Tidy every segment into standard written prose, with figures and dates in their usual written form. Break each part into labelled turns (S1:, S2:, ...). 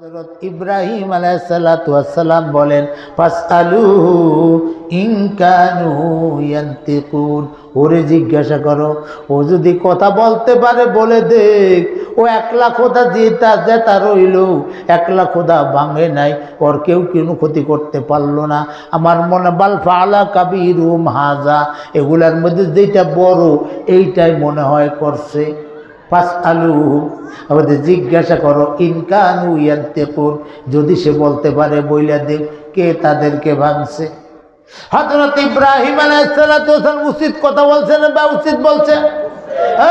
S1: হযরত ইব্রাহিম আলাইহিস সালাতু ওয়াস সালাম বলেন ফাসআলুহু ইন কানু ইয়ান্তিকুন, ওরে জিজ্ঞাসা করো, ও যদি কথা বলতে পারে বলে দেখ। ও একলা খোদা যেটা রইল, একলা খোদা ভাঙে নাই, ওর কেউ কোনো ক্ষতি করতে পারলো না। আমার মনে বাল ফালা কাবিরুম হাজা, এগুলার মধ্যে যেটা বড় এইটাই মনে হয় করছে। ফাসআলুহু, আমাদের জিজ্ঞাসা করো, ইনকানু ইয়ান্তিকুন, যদি সে বলতে পারে বইলা দেব কে তাদেরকে ভাঙছে। হযরত ইব্রাহিম আলাইহিস সালাতু ওয়াস সালাম উচিত কথা বলছেন বা উচিত বলছে?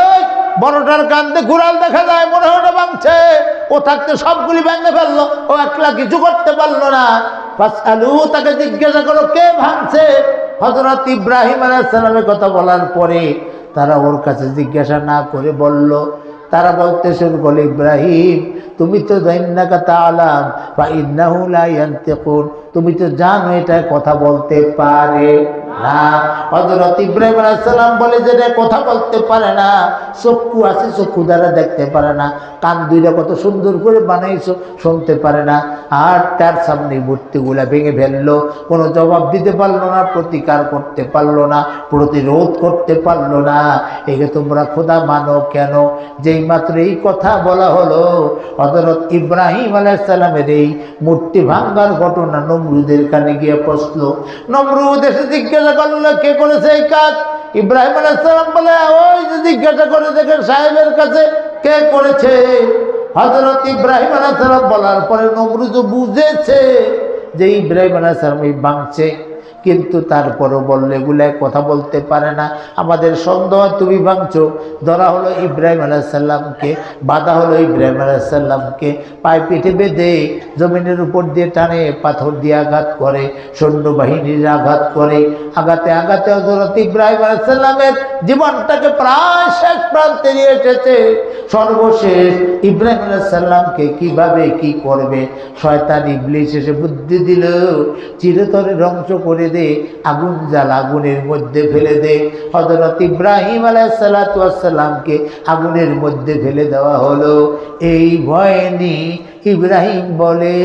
S1: এই বড়টার কান্দে ঘুরাল দেখা যায়, মনে হয় ওটা ভাঙছে। ও থাকতে সবগুলি ভেঙে ফেললো, ও একলা কিছু করতে পারলো না। ফাসআলু, তাকে জিজ্ঞাসা করো কে ভাঙছে। হযরত ইব্রাহিম আলাইহিস সালামের কথা বলার পরে তারা ওর কাছে জিজ্ঞাসা না করে বলল, তারা বলতে শুরু করলো, ইব্রাহিম তুমি তো ইন্নাকা তাআলাম ফা ইন্নাহু লা ইয়ান্তিকুন, তুমি তো জানো এটা কথা বলতে পারে না। হযরত ইব্রাহিম আলাইহিস সালাম বলে যে কথা বলতে পারে না, চক্ষু আছে চক্ষু দ্বারা দেখতে পারে না, কান দুইটা কত সুন্দর করে বানাইছো শুনতে পারে না। আর তার সামনে মূর্তিগুলা ভেঙে ফেললো, কোনো জবাব দিতে পারলো না, প্রতিকার করতে পারলো না, প্রতিরোধ করতে পারলো না। একে তোমরা খোদা মানো কেন? যেই মাত্র এই কথা বলা হলো, হযরত ইব্রাহিম আলাইহিস সালামের এই মূর্তি ভাঙ্গার ঘটনা নমরুদের কানে গিয়ে পৌঁছলো। নমরুদ এসে জিজ্ঞাসা করলো কে করেছে এই কাজ। ইব্রাহিম আলাইহিস সালাম বলে, ওই যে জিজ্ঞাসা করে দেখেন সাহেবের কাছে কে করেছে। হযরত ইব্রাহিম আলাইহিস সালাম বলার পরে নমরুদ বুঝেছে যে ইব্রাহিম আলাইহিস সালাম এই ভাঙছে, কিন্তু তারপরও বললে এগুলায় কথা বলতে পারে না। আমাদের সন্দেহ তুমি ভাঙছো। ধরা হলো ইব্রাহিম আলাইহিস সালামকে, বাধা হলো ইব্রাহিম আলাইহিস সালামকে, পায়ে পিঠে বেঁধে জমিনের উপর দিয়ে টানে, পাথর দিয়ে আঘাত করে, সৈন্যবাহিনীর আঘাত করে, আঘাতে আঘাতে হযরত ইব্রাহিম আলাইহিস সালামের জীবনটাকে প্রায় শেষ প্রান্তে নিয়ে এসেছে। সর্বশেষ ইব্রাহিম আলাইহিস সালামকে কিভাবে কি করবে, শয়তান ইবলিস এসে বুদ্ধি দিল, চিরতরে ধ্বংস করে দে, আগুন জ্বাল, আগুনের মধ্যে ফেলে দে। হযরত ইব্রাহিম আলাইহিস সালাতু ওয়াস সালামকে আগুনের মধ্যে ফেলে দেওয়া হলো। এই ভয়ে নি ইব্রাহিম বলে,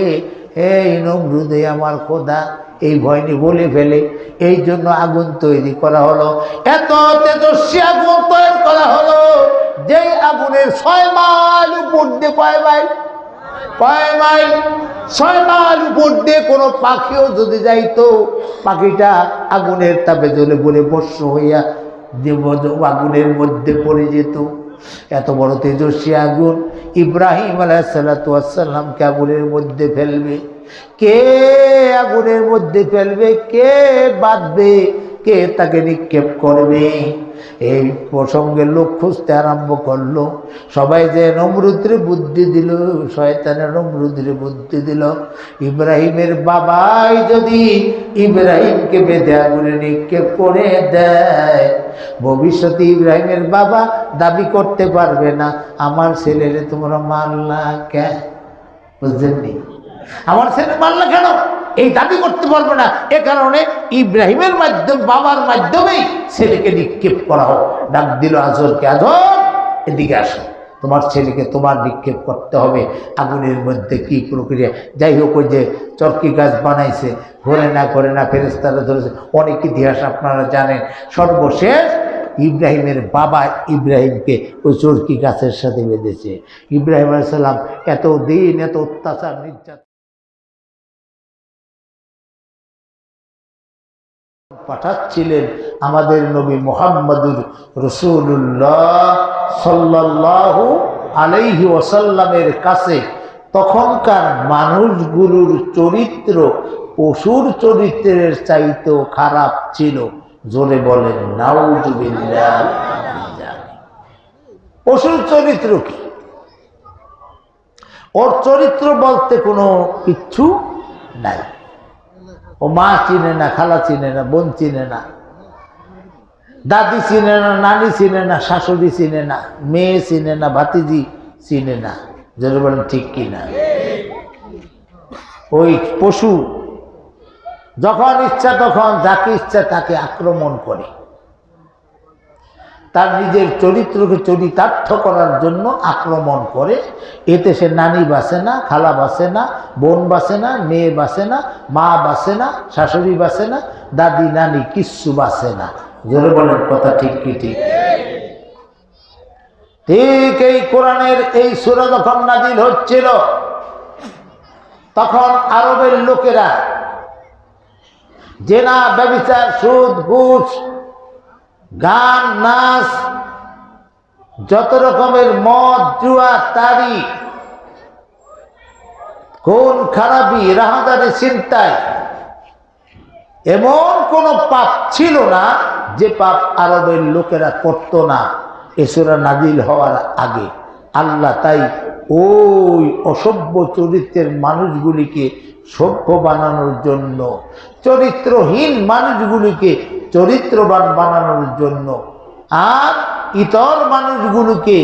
S1: এই নমরুদে আমার খোদা, এই ভয়নি বলে ফেলে, এই জন্য আগুন তৈরি করা হলো। এত তেজস্বী আগুন তৈরি করা হলো, যেই আগুনের 6 মাইল উপর দিয়ে 5 মাইল 6 মাইল উপর দিয়ে কোনো পাখিও যদি যাইতো, পাখিটা আগুনের তাপে জ্বলে পড়ে ভস্ম হইয়া আগুনের মধ্যে পড়ে যেত। এত বড় তেজস্বী আগুন ইব্রাহিম আলাইহিস সালাতু ওয়াস সালামকে আগুনের মধ্যে ফেলবে। কে আগুনের মধ্যে ফেলবে, কে বাঁধবে, কে তাকে নিক্ষেপ করবে? এই প্রসঙ্গে লোক খুঁজতে আরম্ভ করলো। সবাই যে নমরুদের বুদ্ধি দিল, শয়তানের নমরুদের বুদ্ধি দিল, ইব্রাহিমের বাবাই যদি ইব্রাহিমকে বেঁধে আগুনে নিক্ষেপ করে দেয়, ভবিষ্যতে ইব্রাহিমের বাবা দাবি করতে পারবে না আমার ছেলেরে তোমরা মারলা কেন। বুঝলেননি? আমার ছেলে মারলা কেন, এই দাবি করতে পারবে না। এ কারণে ইব্রাহিমের মাধ্যমে, বাবার মাধ্যমেই ছেলেকে নিক্ষেপ করা হোক। ডাক দিল আজরকে, আজর এদিকে আসো, তোমার ছেলেকে তোমার নিক্ষেপ করতে হবে আগুনের মধ্যে। কি প্রক্রিয়া? যাই হোক, ওই যে চরকি গাছ বানাইছে, করে না ফেরেশতারা ধরেছে, অনেক ইতিহাস আপনারা জানেন। সর্বশেষ ইব্রাহিমের বাবা ইব্রাহিমকে ওই চরকি গাছের সাথে বেঁধেছে। ইব্রাহিম আলাইহিস সালাম এত দিন এত অত্যাচার নির্যাতন পাঠাচ্ছিলেন আমাদের নবী মুহাম্মদুর রাসূলুল্লাহ সাল্লাল্লাহু আলাইহি ওয়াসাল্লামের কাছে। তখনকার মানুষগুলোর চরিত্র পশুর চরিত্রের চাইতেও খারাপ ছিল। জোরে বলেন নাউযুবিল্লাহ। পশুর চরিত্র কি? ওর চরিত্র বলতে কোনো কিচ্ছু নাই। ও মা চিনে না, খালা চিনে না, বোন চিনে না, দাদি চিনে না, নানি চিনে না, শাশুড়ি চিনে না, মেয়ে চিনে না, ভাতিজি চিনে না। যেটা বলেন ঠিক কিনা? ওই পশু যখন ইচ্ছা তখন যাকে ইচ্ছা তাকে আক্রমণ করে। তার নিজের চরিত্রকে চরিতার্থ করার জন্য আক্রমণ করে। এতে সে নানি বাসে না, খালা বাসে না, বোন বাসে না, মেয়ে বাসে না, মা বাসে না, শাশুড়ি বাসে না, দাদি নানি কিচ্ছু বাসে না। জোরে বলেন কথা ঠিক কি ঠিক? ঠিক এই কোরআনের এই সূরা যখন নাজিল হচ্ছিল তখন আরবের লোকেরা জেনা, ব্যভিচার, সুদ, ঘুষ, গান, নাচ, যত রকমের মদ, জুয়া, তারি, খুন খারাপি, রাহাজানি, ছিনতাই, এমন কোন পাপ ছিল না যে পাপ আরবের লোকেরা করত না এ সূরা নাজিল হওয়ার আগে। আল্লাহ তাই ওই অসভ্য চরিত্রের মানুষগুলিকে সভ্য বানানোর জন্য, চরিত্রহীন মানুষগুলিকে চরিত্রবান বানানোর জন্য, আর ইতর মানুষগুলোকে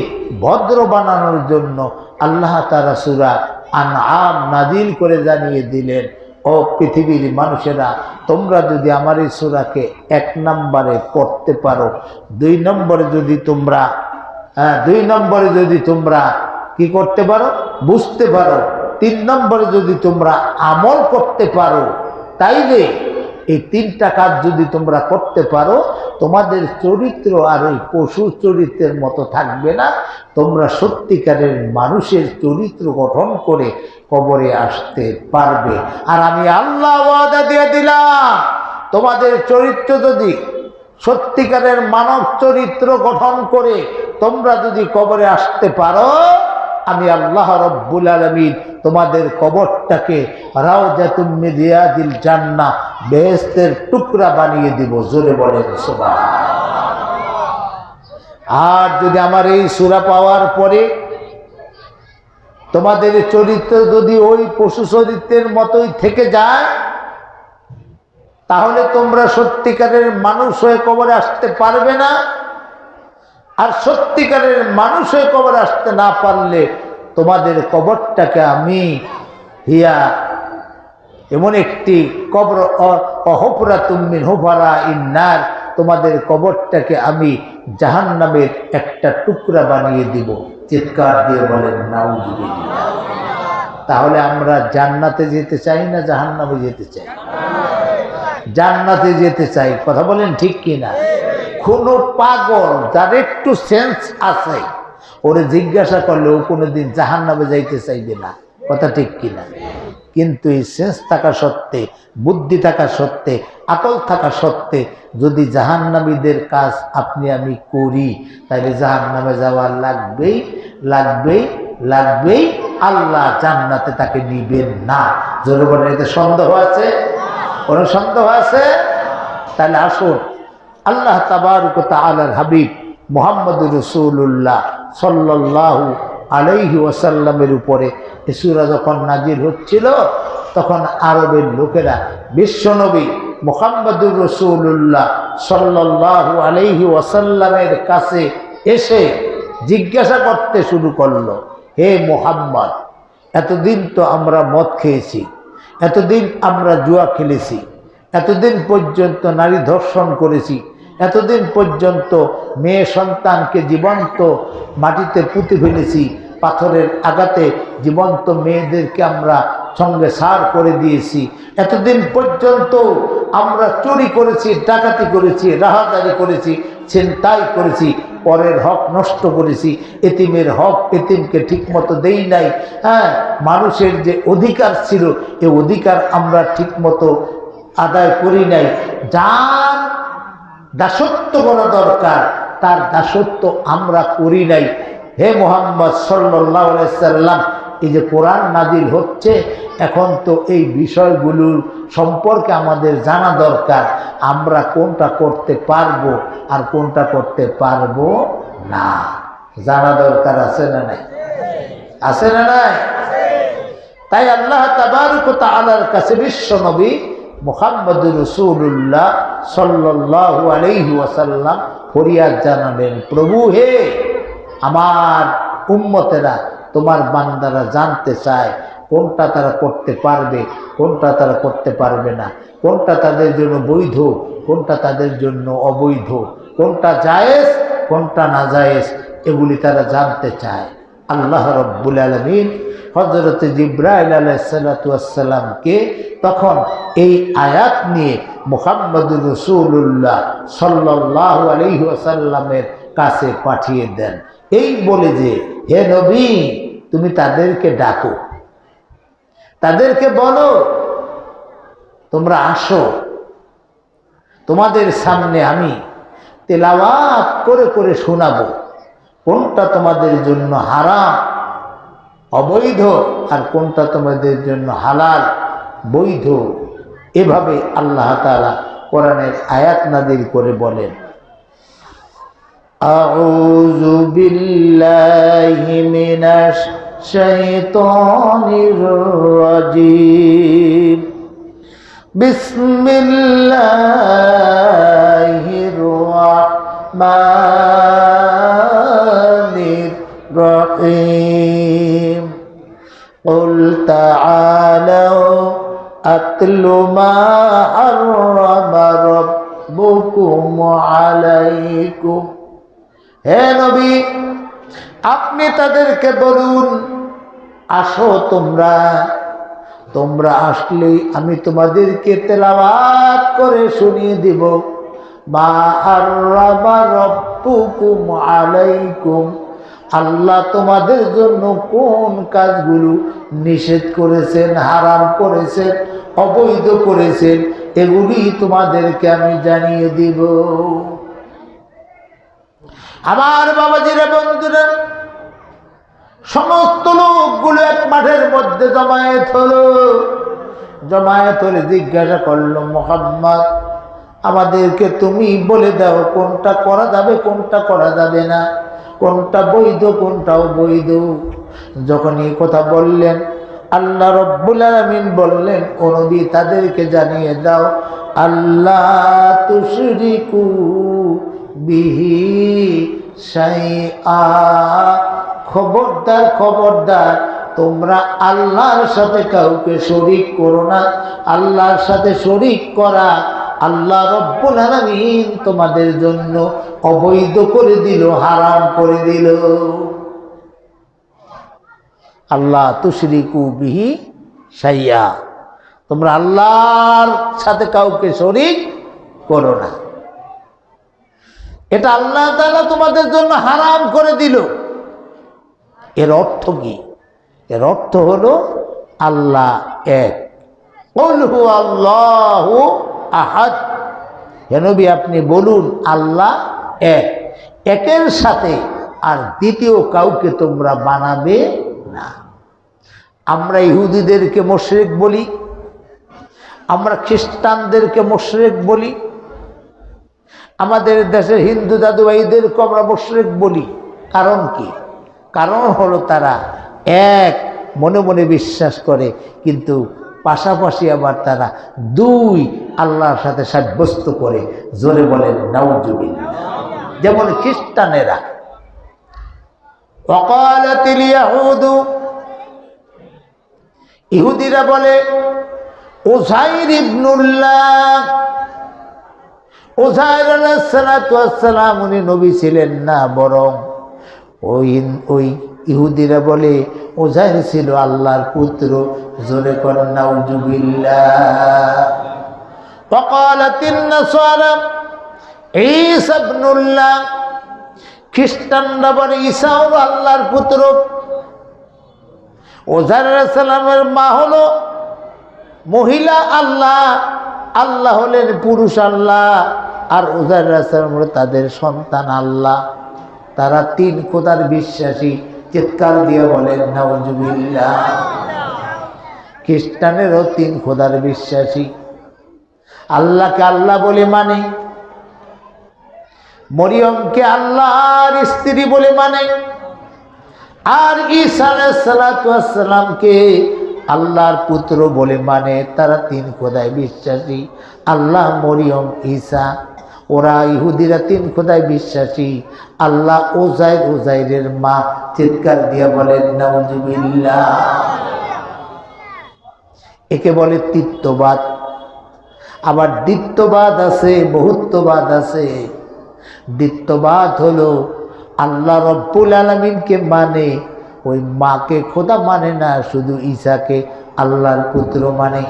S1: ভদ্র বানানোর জন্য আল্লাহ তাআলা সূরা আনআম নাজিল করে জানিয়ে দিলেন, ও পৃথিবীর মানুষেরা, তোমরা যদি আমার এই সূরাকে 1 নম্বরে পড়তে পারো, 2 নম্বরে যদি তোমরা কি করতে পারো, বুঝতে পারো, 3 নম্বরে যদি তোমরা আমল করতে পারো, তাইলে এই 3টা কাজ যদি তোমরা করতে পারো, তোমাদের চরিত্র আর ওই পশু চরিত্রের মতো থাকবে না। তোমরা সত্যিকারের মানুষের চরিত্র গঠন করে কবরে আসতে পারবে। আর আমি আল্লাহ ওয়াদা দিয়ে দিলাম, তোমাদের চরিত্র যদি সত্যিকারের মানব চরিত্র গঠন করে তোমরা যদি কবরে আসতে পারো, আমি আল্লাহ রব্বুল আলামিন তোমাদের কবরটাকে রাউজাতুম মিন রিয়াদিল জান্নাহ, বেহেশতের টুকরা বানিয়ে দিব। জোরে বলেন সুবহানাল্লাহ। আর যদি আমার এই সূরা পাওয়ার পরে তোমাদের চরিত্র যদি ওই পশু চরিত্রের মতোই থেকে যায়, তাহলে তোমরা সত্যিকারের মানুষ হয়ে কবরে আসতে পারবে না। আর সত্যিকারের মানুষ হয়ে কবরে আসতে না পারলে তোমাদের কবরটাকে আমি এমন একটি কবর, অহুফরাতুম মিন হুফারাইন নার, তোমাদের কবরটাকে আমি জাহান্নামের একটা টুকরা বানিয়ে দিব। চিৎকার দিয়ে বলেন নাউযুবিল্লাহ। তাহলে আমরা জান্নাতে যেতে চাই না জাহান্নামে যেতে চাই? জান্নাতে যেতে চাই। কথা বলেন ঠিক কিনা? কোন পাগল যার একটু সেন্স আছে, ওরে জিজ্ঞাসা করলে ও কোনোদিন জাহান্নামে যাইতে চাইবে না। কথা ঠিক কিনা? কিন্তু এই সেন্স থাকা সত্ত্বে, বুদ্ধি থাকা সত্ত্বে, আকল থাকা সত্ত্বে যদি জাহান্নামীদের কাজ আপনি আমি করি, তাহলে জাহান্নামে যাওয়া লাগবেই লাগবেই লাগবেই। আল্লাহ জান্নাতে তাকে নিবেন না। জোরে বলেন, এতে সন্দেহ আছে? কোনো সন্দেহ আছে? তাহলে আসুন আল্লাহ তাবারক ওয়া তাআলার হাবিব মুহাম্মদুর রাসূলুল্লাহ সাল্লাল্লাহু আলাইহি ওয়াসাল্লামের উপরে এই সূরা যখন নাজিল হচ্ছিল, তখন আরবের লোকেরা বিশ্বনবী মুহাম্মদুর রাসূলুল্লাহ সাল্লাল্লাহু আলাইহি ওয়াসাল্লামের কাছে এসে জিজ্ঞাসা করতে শুরু করলো, হে মুহাম্মদ, এতদিন তো আমরা মদ খেয়েছি, এতদিন আমরা জুয়া খেলেছি, এতদিন পর্যন্ত নারী ধর্ষণ করেছি, এতদিন পর্যন্ত মেয়ে সন্তানকে জীবন্ত মাটিতে পুঁতে ফেলেছি, পাথরের আঘাতে জীবন্ত মেয়েদেরকে আমরা সঙ্গে সার করে দিয়েছি, এতদিন পর্যন্ত আমরা চুরি করেছি, ডাকাতি করেছি, রাহাজানি করেছি, ছিনতাই করেছি, পরের হক নষ্ট করেছি, এতিমের হক এতিমকে ঠিকমতো দেই নাই, মানুষের যে অধিকার ছিল এই অধিকার আমরা ঠিকমতো আদায় করি নাই, যার দাসত্ব করা দরকার তার দাসত্ব আমরা করি নাই। হে মুহাম্মদ সাল্লাল্লাহু আলাইহি সাল্লাম, এই যে কোরআন নাজিল হচ্ছে, এখন তো এই বিষয়গুলোর সম্পর্কে আমাদের জানা দরকার, আমরা কোনটা করতে পারবো আর কোনটা করতে পারবো না, জানা দরকার। আছে না নাই? আছে না নাই? তাই আল্লাহ তাবারক ওয়া তাআলার কাছে বিশ্ব নবী মুহাম্মদুর রাসূলুল্লাহ সাল্লাল্লাহু আলাইহি ওয়াসাল্লাম ফরিয়াদ জানালেন, প্রভু হে, আমার উম্মতেরা, তোমার বান্দারা জানতে চায় কোনটা তারা করতে পারবে, কোনটা তারা করতে পারবে না, কোনটা তাদের জন্য বৈধ, কোনটা তাদের জন্য অবৈধ, কোনটা জায়েজ, কোনটা নাজায়েজ এগুলি তারা জানতে চায়। আল্লাহ রাব্বুল আলামিন হযরত জিবরাইল আলাইহিস সালাতু ওয়াস সালামকে তখন এই আয়াত নিয়ে মুহাম্মদুর রাসূলুল্লাহ সাল্লাল্লাহু আলাইহি ওয়াসাল্লামের কাছে পাঠিয়ে দেন, এই বলে যে হে নবী তুমি তাদেরকে ডাকো, তাদেরকে বলো তোমরা আসো, তোমাদের সামনে আমি তেলাওয়াত করে করে শোনাবো কোনটা তোমাদের জন্য হারাম অবৈধ আর কোনটা তোমাদের জন্য হালাল বৈধ। এভাবে আল্লাহ তাআলা কোরআনের আয়াত নাযিল করে বলেন, আউযু বিল্লাহি মিনাশ শাইতানির রাজীম, বিসমিল্লাহির রাহমানির রহিম, কুল তাআলাউ আতলু মা হাররামা রাব্বুকুম আলাইকুম। হে নবী আপনি তাদেরকে বলুন আসো তোমরা, তোমরা আসলেই আমি তোমাদেরকে তেলাওয়াত করে শুনিয়ে দিব মা হাররামা রাব্বুকুম আলাইকুম, আল্লাহ তোমাদের জন্য কোন কাজগুলো নিষেধ করেছেন, হারাম করেছেন, অবৈধ করেছেন, এগুলি তোমাদেরকে আমি জানিয়ে দিব। আমার বাবাজিরা বন্ধুরা, সমস্ত লোকগুলো এক মাঠের মধ্যে জমায়েত হলো। জমায়েত হলে জিজ্ঞাসা করলো, মুহাম্মদ আমাদেরকে তুমি বলে দাও কোনটা করা যাবে কোনটা করা যাবে না, কোনটা বৈধ কোনটা অবৈধ। যখন এই কথা বললেন আল্লাহ রাব্বুল আলামিন বললেন, ও নবী তাদেরকে জানিয়ে দাও আল্লাহ তুশরিকু বিহি শাইআ, খবরদার খবরদার তোমরা আল্লাহর সাথে কাউকে শরীক করো না। আল্লাহর সাথে শরীক করা আল্লাহ রাব্বুল আলামিন তোমাদের জন্য অবৈধ করে দিল, হারাম করে দিল। আল্লাহ তুশরিকু বিহি শাইআ, তোমরা আল্লাহর সাথে কাউকে শরীক করো না, এটা আল্লাহ তাআলা তোমাদের জন্য হারাম করে দিল। এর অর্থ কি? এর অর্থ হলো আল্লাহ এক, কুল হুয়াল্লাহু আহাদ। হে নবী আপনি বলুন আল্লাহ এক, একের সাথে আর দ্বিতীয় কাউকে তোমরা বানাবে না। আমরা ইহুদিদেরকে মুশরিক বলি, আমরা খ্রিস্টানদেরকে মুশরিক বলি, আমাদের দেশের হিন্দু দাদু ভাইদেরকে আমরা মুশরিক বলি। কারণ কি? কারণ হলো তারা এক মনে মনে বিশ্বাস করে, কিন্তু পাশাপাশি আবার তারা দুই আল্লাহর সাথে সাব্যস্ত করে। জোরে বলেন নাউজুবিল্লাহ। যেমন খ্রিস্টানেরা, ওয়াকালাতিল ইয়াহুদু, ইহুদিরা বলে উযাইর ইবনুল্লাহ, উযাইর আলাইহিস সালাতু ওয়াস সালাম উনি নবী ছিলেন না, বরং ওই ইহুদিরা বলে উযাইর ছিল আল্লাহর পুত্র। জোরে করেন নাউজুবিল্লাহ। ওয়াকালাতিন নাসারা ঈসা ইবনুল্লাহ, খ্রিস্টানরা বলে ঈসা হলো আল্লাহর পুত্র। উযাইর আলাইহিস সালামের মা হলো মহিলা আল্লাহ, আল্লাহ হলেন পুরুষ আল্লাহ, আর উযাইর আলাইহিস সালাম হলো তাদের সন্তান আল্লাহ। তারা তিন খোদার বিশ্বাসী। চিৎকার দিয়ে বলেন নাউজুবিল্লাহ। খ্রিস্টানেরও তিন খোদার বিশ্বাসী। আল্লাহকে আল্লাহ বলে মানে, মরিয়মকে আল্লাহর স্ত্রী বলে মানে, আর ঈসা আলাইহিস সালাতু ওয়াস সালামকে আল্লাহর পুত্র বলে মানে। তারা তিন খোদায় বিশ্বাসী, আল্লাহ, মরিয়ম, ঈসা। ওরা ইহুদিরা তিন খোদায় বিশ্বাসী, আল্লাহ, উযাইর, উযাইরের মা। চিৎকার দিয়ে বলেন নাউজুবিল্লাহ। একে বলে তৃত্ববাদ। আবার দ্বিত্ববাদ আছে, বহুত্ববাদ আছে। দ্বিতীয়বাদ হলো আল্লাহ রব্বুল আলামিনকে মানে, ওই মাকে খোদা মানে না, শুধু ঈসাকে আল্লাহর পুত্র মানে।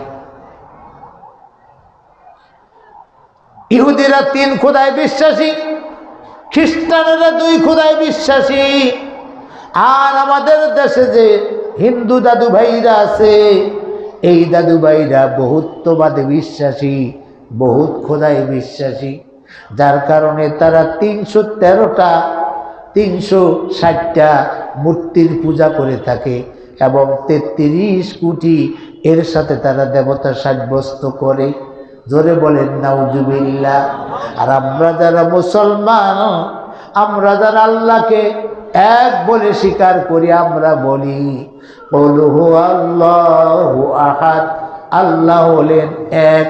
S1: ইহুদিরা 3 খোদায় বিশ্বাসী, খ্রিস্টানেরা 2 খোদায় বিশ্বাসী। আর আমাদের দেশে যে হিন্দু দাদু ভাইরা আছে, এই দাদু ভাইরা বহুত্ববাদে বিশ্বাসী, বহুত খোদায় বিশ্বাসী। যার কারণে তারা 313টা 360টা মূর্তির পূজা করে থাকে এবং 33 কোটি এর সাথে তারা দেবতা সাব্যস্ত করে। জোরে বলেন নাউজুবিল্লাহ। আর আমরা যারা মুসলমান, আমরা যারা আল্লাহকে এক বলে স্বীকার করি, আমরা বলি কুল হুয়াল্লাহু আহাদ, আল্লাহ হলেন এক,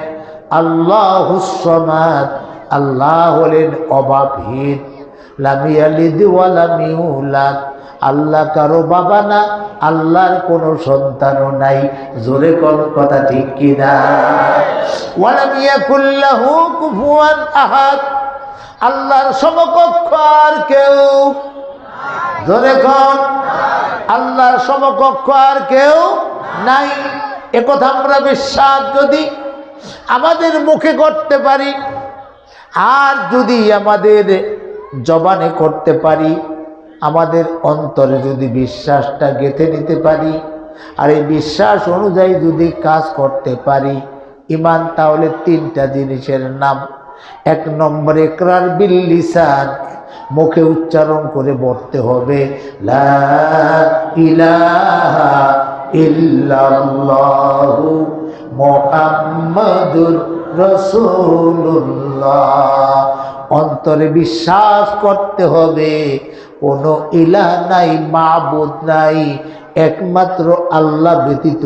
S1: আল্লাহুস সামাদ, আল্লাহ হলেন অভাবহীন, লাম ইয়ালিদ ওয়া লাম ইউলাদ, আল্লাহ কারো বাবা না, আল্লাহর কোনো সন্তানও নাই। জোরে কোন কথা ঠিক কিনা? ওয়া লাম ইয়াকুল লাহু কুফুয়ান আহাদ, আল্লাহর সমকক্ষ আর কেউ, জোরে কোন, আল্লাহর সমকক্ষ আর কেউ নাই। একথা আমরা বিশ্বাস যদি আমাদের মুখে করতে পারি, আর যদি আমাদের জবানে করতে পারি, আমাদের অন্তরে যদি বিশ্বাসটা গেঁথে নিতে পারি, আর এই বিশ্বাস অনুযায়ী যদি কাজ করতে পারি, ঈমান তাহলে 3টা জিনিসের নাম। 1 নম্বর ইকরার বিল লিসান, মুখে উচ্চারণ করে বলতে হবে লা ইলাহা ইল্লাল্লাহু মুহাম্মাদুর রাসূলুল্লাহ। অন্তরে বিশ্বাস করতে হবে কোনো ইলাহ নাই, মাবুদ নাই, একমাত্র আল্লাহ ব্যতীত,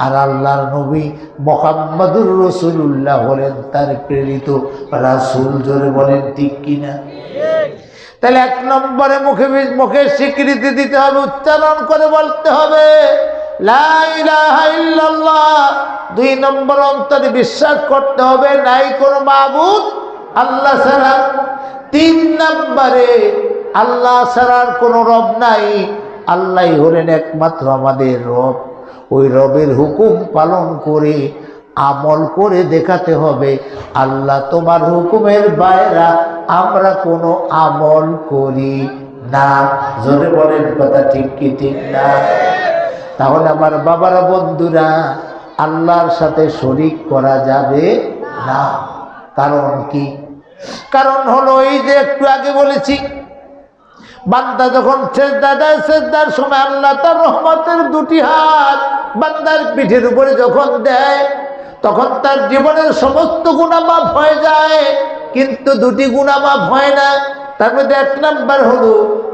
S1: আর আল্লাহর নবী মুহাম্মাদুর রাসূলুল্লাহ হলেন তার প্রেরিত রাসূল। জোরে বলেন ঠিক কিনা? তাহলে 1 নম্বরে মুখে স্বীকৃতি দিতে হবে, উচ্চারণ করে বলতে হবে লা ইলাহা ইল্লাল্লাহ। 2 নম্বর অন্তরে বিশ্বাস করতে হবে নাই কোনো মাবুদ আল্লাহ ছাড়া। 3 নম্বরে আল্লাহ ছাড়ার কোনো রব নাই, আল্লাহই হলেন একমাত্র আমাদের রব। ওই রবের হুকুম পালন করে আমল করে দেখাতে হবে আল্লাহ তোমার হুকুমের বাইরে আমরা কোনো আমল করি না। জোরে বলেন কথা ঠিক কি ঠিক না? তাহলে আমার বাবারা, বন্ধুরা, আল্লাহর সাথে শরীক করা যাবে না। কারণ কি? কারণ হলো এই যে একটু আগে বলেছি, বান্দা যখন সেজদা দেয়, সেজদার সময় আল্লাহ তার রহমতের 2টি হাত বান্দার পিঠের উপরে যখন দেয়, তখন তার জীবনের সমস্ত গুনাহ মাফ হয়ে যায়, কিন্তু 2টি গুনাহ মাফ হয় না। তার মধ্যে 1 নম্বর হলো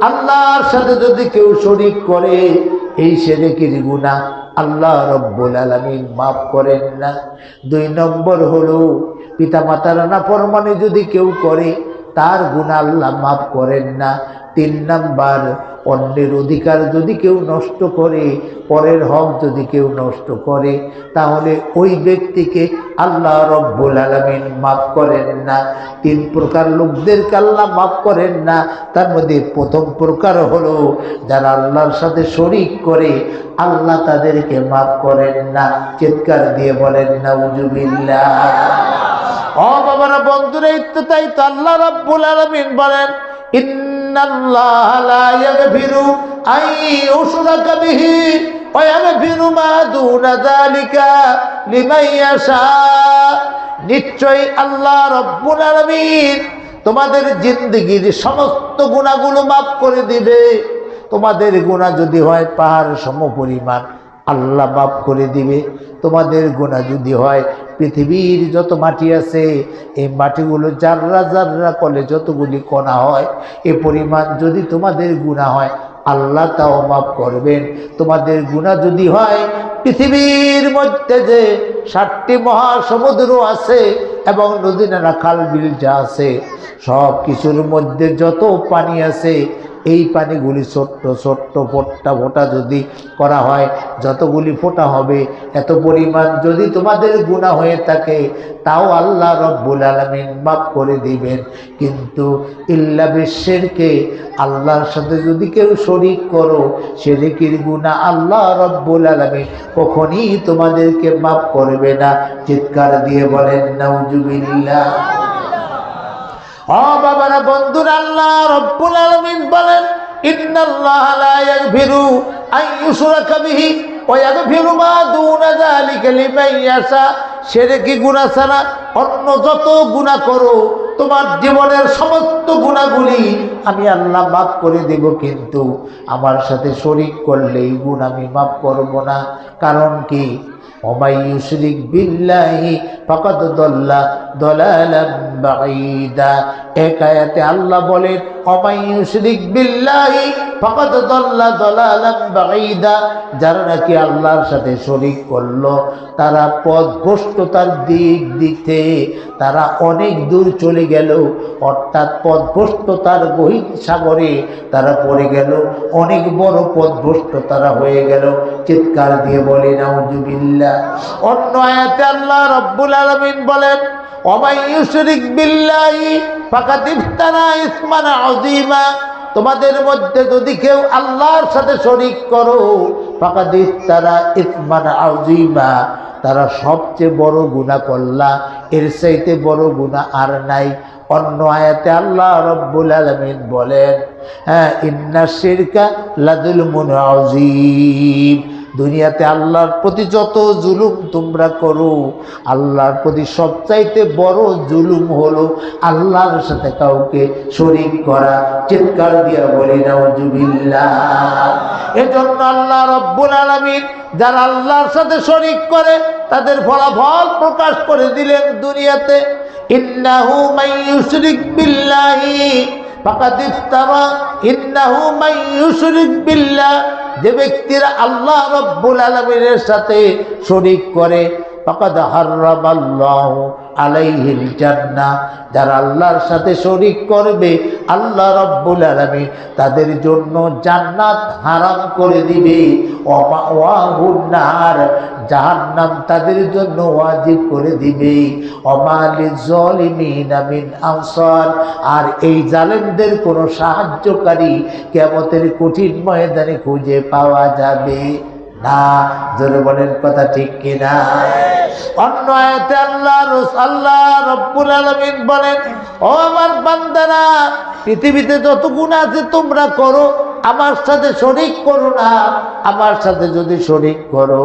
S1: আল্লাহর সাথে যদি কেউ শরীক করে, এই শিরকের গুনাহ আল্লাহ রব্বুল আলামিন মাফ করেন না। 2 নম্বর হলো পিতামাতার নাফরমানি যদি কেউ করে, তার গুনাহ আল্লাহ মাফ করেন না। 3 নম্বর অন্যের অধিকার যদি কেউ নষ্ট করে, পরের হক যদি কেউ নষ্ট করে, তাহলে ওই ব্যক্তিকে আল্লাহ রব্বুল আলামিন মাফ করেন না। 3 প্রকার লোকদেরকে আল্লাহ মাফ করেন না। তার মধ্যে প্রথম প্রকার হলো যারা আল্লাহর সাথে শরীক করে, আল্লাহ তাদেরকে মাফ করেন না। চিৎকার দিয়ে বলেন নাউজুবিল্লাহ। ও বাবারা, বন্ধুরা, তাই তো আল্লাহ রাব্বুল আলামিন বলেন ইন্নাল্লাহা লা ইয়াগফিরু আন ইউশরাকা বিহি ওয়া ইয়াগফিরু মা দুনা যালিকা লিমান ইয়াশা। নিশ্চয়ই আল্লাহ রাব্বুল আলামিন তোমাদের জিন্দেগীর সমস্ত গুনাহগুলো মাফ করে দিবে। তোমাদের গুনাহ যদি হয় পাহাড় সমপরিমাণ, আল্লাহ মাফ করে দিবে। তোমাদের গুনাহ যদি হয় পৃথিবীর যত মাটি আছে, এই মাটিগুলো জাররা জাররা করলে যতগুলি কণা হয়, এ পরিমাণ যদি তোমাদের গুনাহ হয়, আল্লাহ তাও মাফ করবেন। তোমাদের গুনাহ যদি হয় পৃথিবীর মধ্যে যে 7টি মহাসমুদ্র আছে এবং নদী নালা খাল বিল যা আছে, সব কিছুর মধ্যে যত পানি আছে, এই পানিগুলি ছোট্ট ছোট্ট ফোঁটা যদি করা হয়, যতগুলি ফোঁটা হবে এত পরিমাণ যদি তোমাদের গুনাহ হয়ে থাকে তাও আল্লাহ রব্বুল আলামিন মাফ করে দিবেন। কিন্তু ইল্লা বিশিরকে, আল্লাহর সাথে যদি কেউ শরীক করো, শিরকের গুনাহ আল্লাহ রব্বুল আলামিন কখনই তোমাদেরকে মাফ করবে না। চিৎকার দিয়ে বলেন নাউজুবিল্লাহ। ও বাবারা, বন্ধুরা, আল্লাহ রব্বুল আলামিন বলেন ইন্নাল্লাহা লা ইয়াগফিরু আন ইউশরাকা বিহি ওয়া ইয়াগফিরু মা দুনা যালিকা লিমান ইয়াশা। শিরকি গুনাহ ছাড়া অন্য যত গুনাহ করো, তোমার জীবনের সমস্ত গুনাহগুলি আমি আল্লাহ মাফ করে দেব, কিন্তু আমার সাথে শরীক করলে এই গুনাহ আমি মাফ করব না। কারণ কি? ওমাই ইউশরিক বিল্লাহি ফাকাদ দাল্লা দালালাম বাঈদা। এক আয়াতে আল্লাহ বলেন ওমাই ইউশরিক বিল্লাহি ফাকাদ দাল্লা দালালাম বাঈদা। যারা নাকি আল্লাহর সাথে শরীক করলো তারা পথভ্রষ্টতার দিকে তারা অনেক দূর চলে গেল, অর্থাৎ পথভ্রষ্টতার গহীন সাগরে তারা পড়ে গেল, অনেক বড় পথভ্রষ্ট তারা হয়ে গেল। চিৎকার দিয়ে বলে নাউজুবিল্লাহ। অন্য আয়াতে আল্লাহ রব্বুল আলামিন বলেন ওমাই ইউশরিক বিল্লাহি ফাকাদ ইফতারা ইসমান আযীমা। তোমাদের মধ্যে যদি কেউ আল্লাহর সাথে শরীক করো, ফাকাদ ইফতারা ইসমান আযীমা, তারা সবচেয়ে বড় গুনাহ করলা, এর চাইতে বড় গুনাহ আর নাই। অন্য আয়াতে আল্লাহ রব্বুল আলামিন বলেন ইন্না শিরকা লাযুলমুন আযীম। দুনিয়াতে আল্লাহর প্রতি যত জুলুম তোমরা করো, আল্লাহর প্রতি সবচাইতে বড় জুলুম হলো আল্লাহর সাথে কাউকে শরীক করা। চিৎকার দিয়া বলি নাউজুবিল্লাহ। এজন্য আল্লাহ রব্বুল আলামিন যারা আল্লাহর সাথে শরীক করে তাদের ফলাফল প্রকাশ করে দিলেন দুনিয়াতে। ইন্নাহু মান ইউশরিক বিল্লাহি ফাকাদ ইফতারা, ইন্নাহু মান ইউশরিক বিল্লাহ, যে ব্যক্তিরা আল্লাহ রব্বুল আলামিনের সাথে শরীক করে, ফাকাদ হারামাল্লাহু আলাইহিল জান্নাহ, যারা আল্লাহর সাথে শরীক করবে আল্লাহ রব্বুল আলামিন তাদের জন্য জান্নাত হারাম করে দিবে। ওয়াহুন নার, জাহান্নাম তাদের জন্য ওয়াজিব করে দিবে। ওমা লিয-যালিমিনা মিন আনসার, আর এই জালেমদের কোনো সাহায্যকারী কিয়ামতের কঠিন ময়দানে খুঁজে পাওয়া যাবে না। জোরে বলেন কথা ঠিক কিনা? অন্য আয়াতে আল্লাহ রব্বুল আলামিন বলেন ও আমার বান্দারা, পৃথিবীতে যত গুনাহ আছে তোমরা করো, আমার সাথে শরীক করো না। আমার সাথে যদি শরীক করো,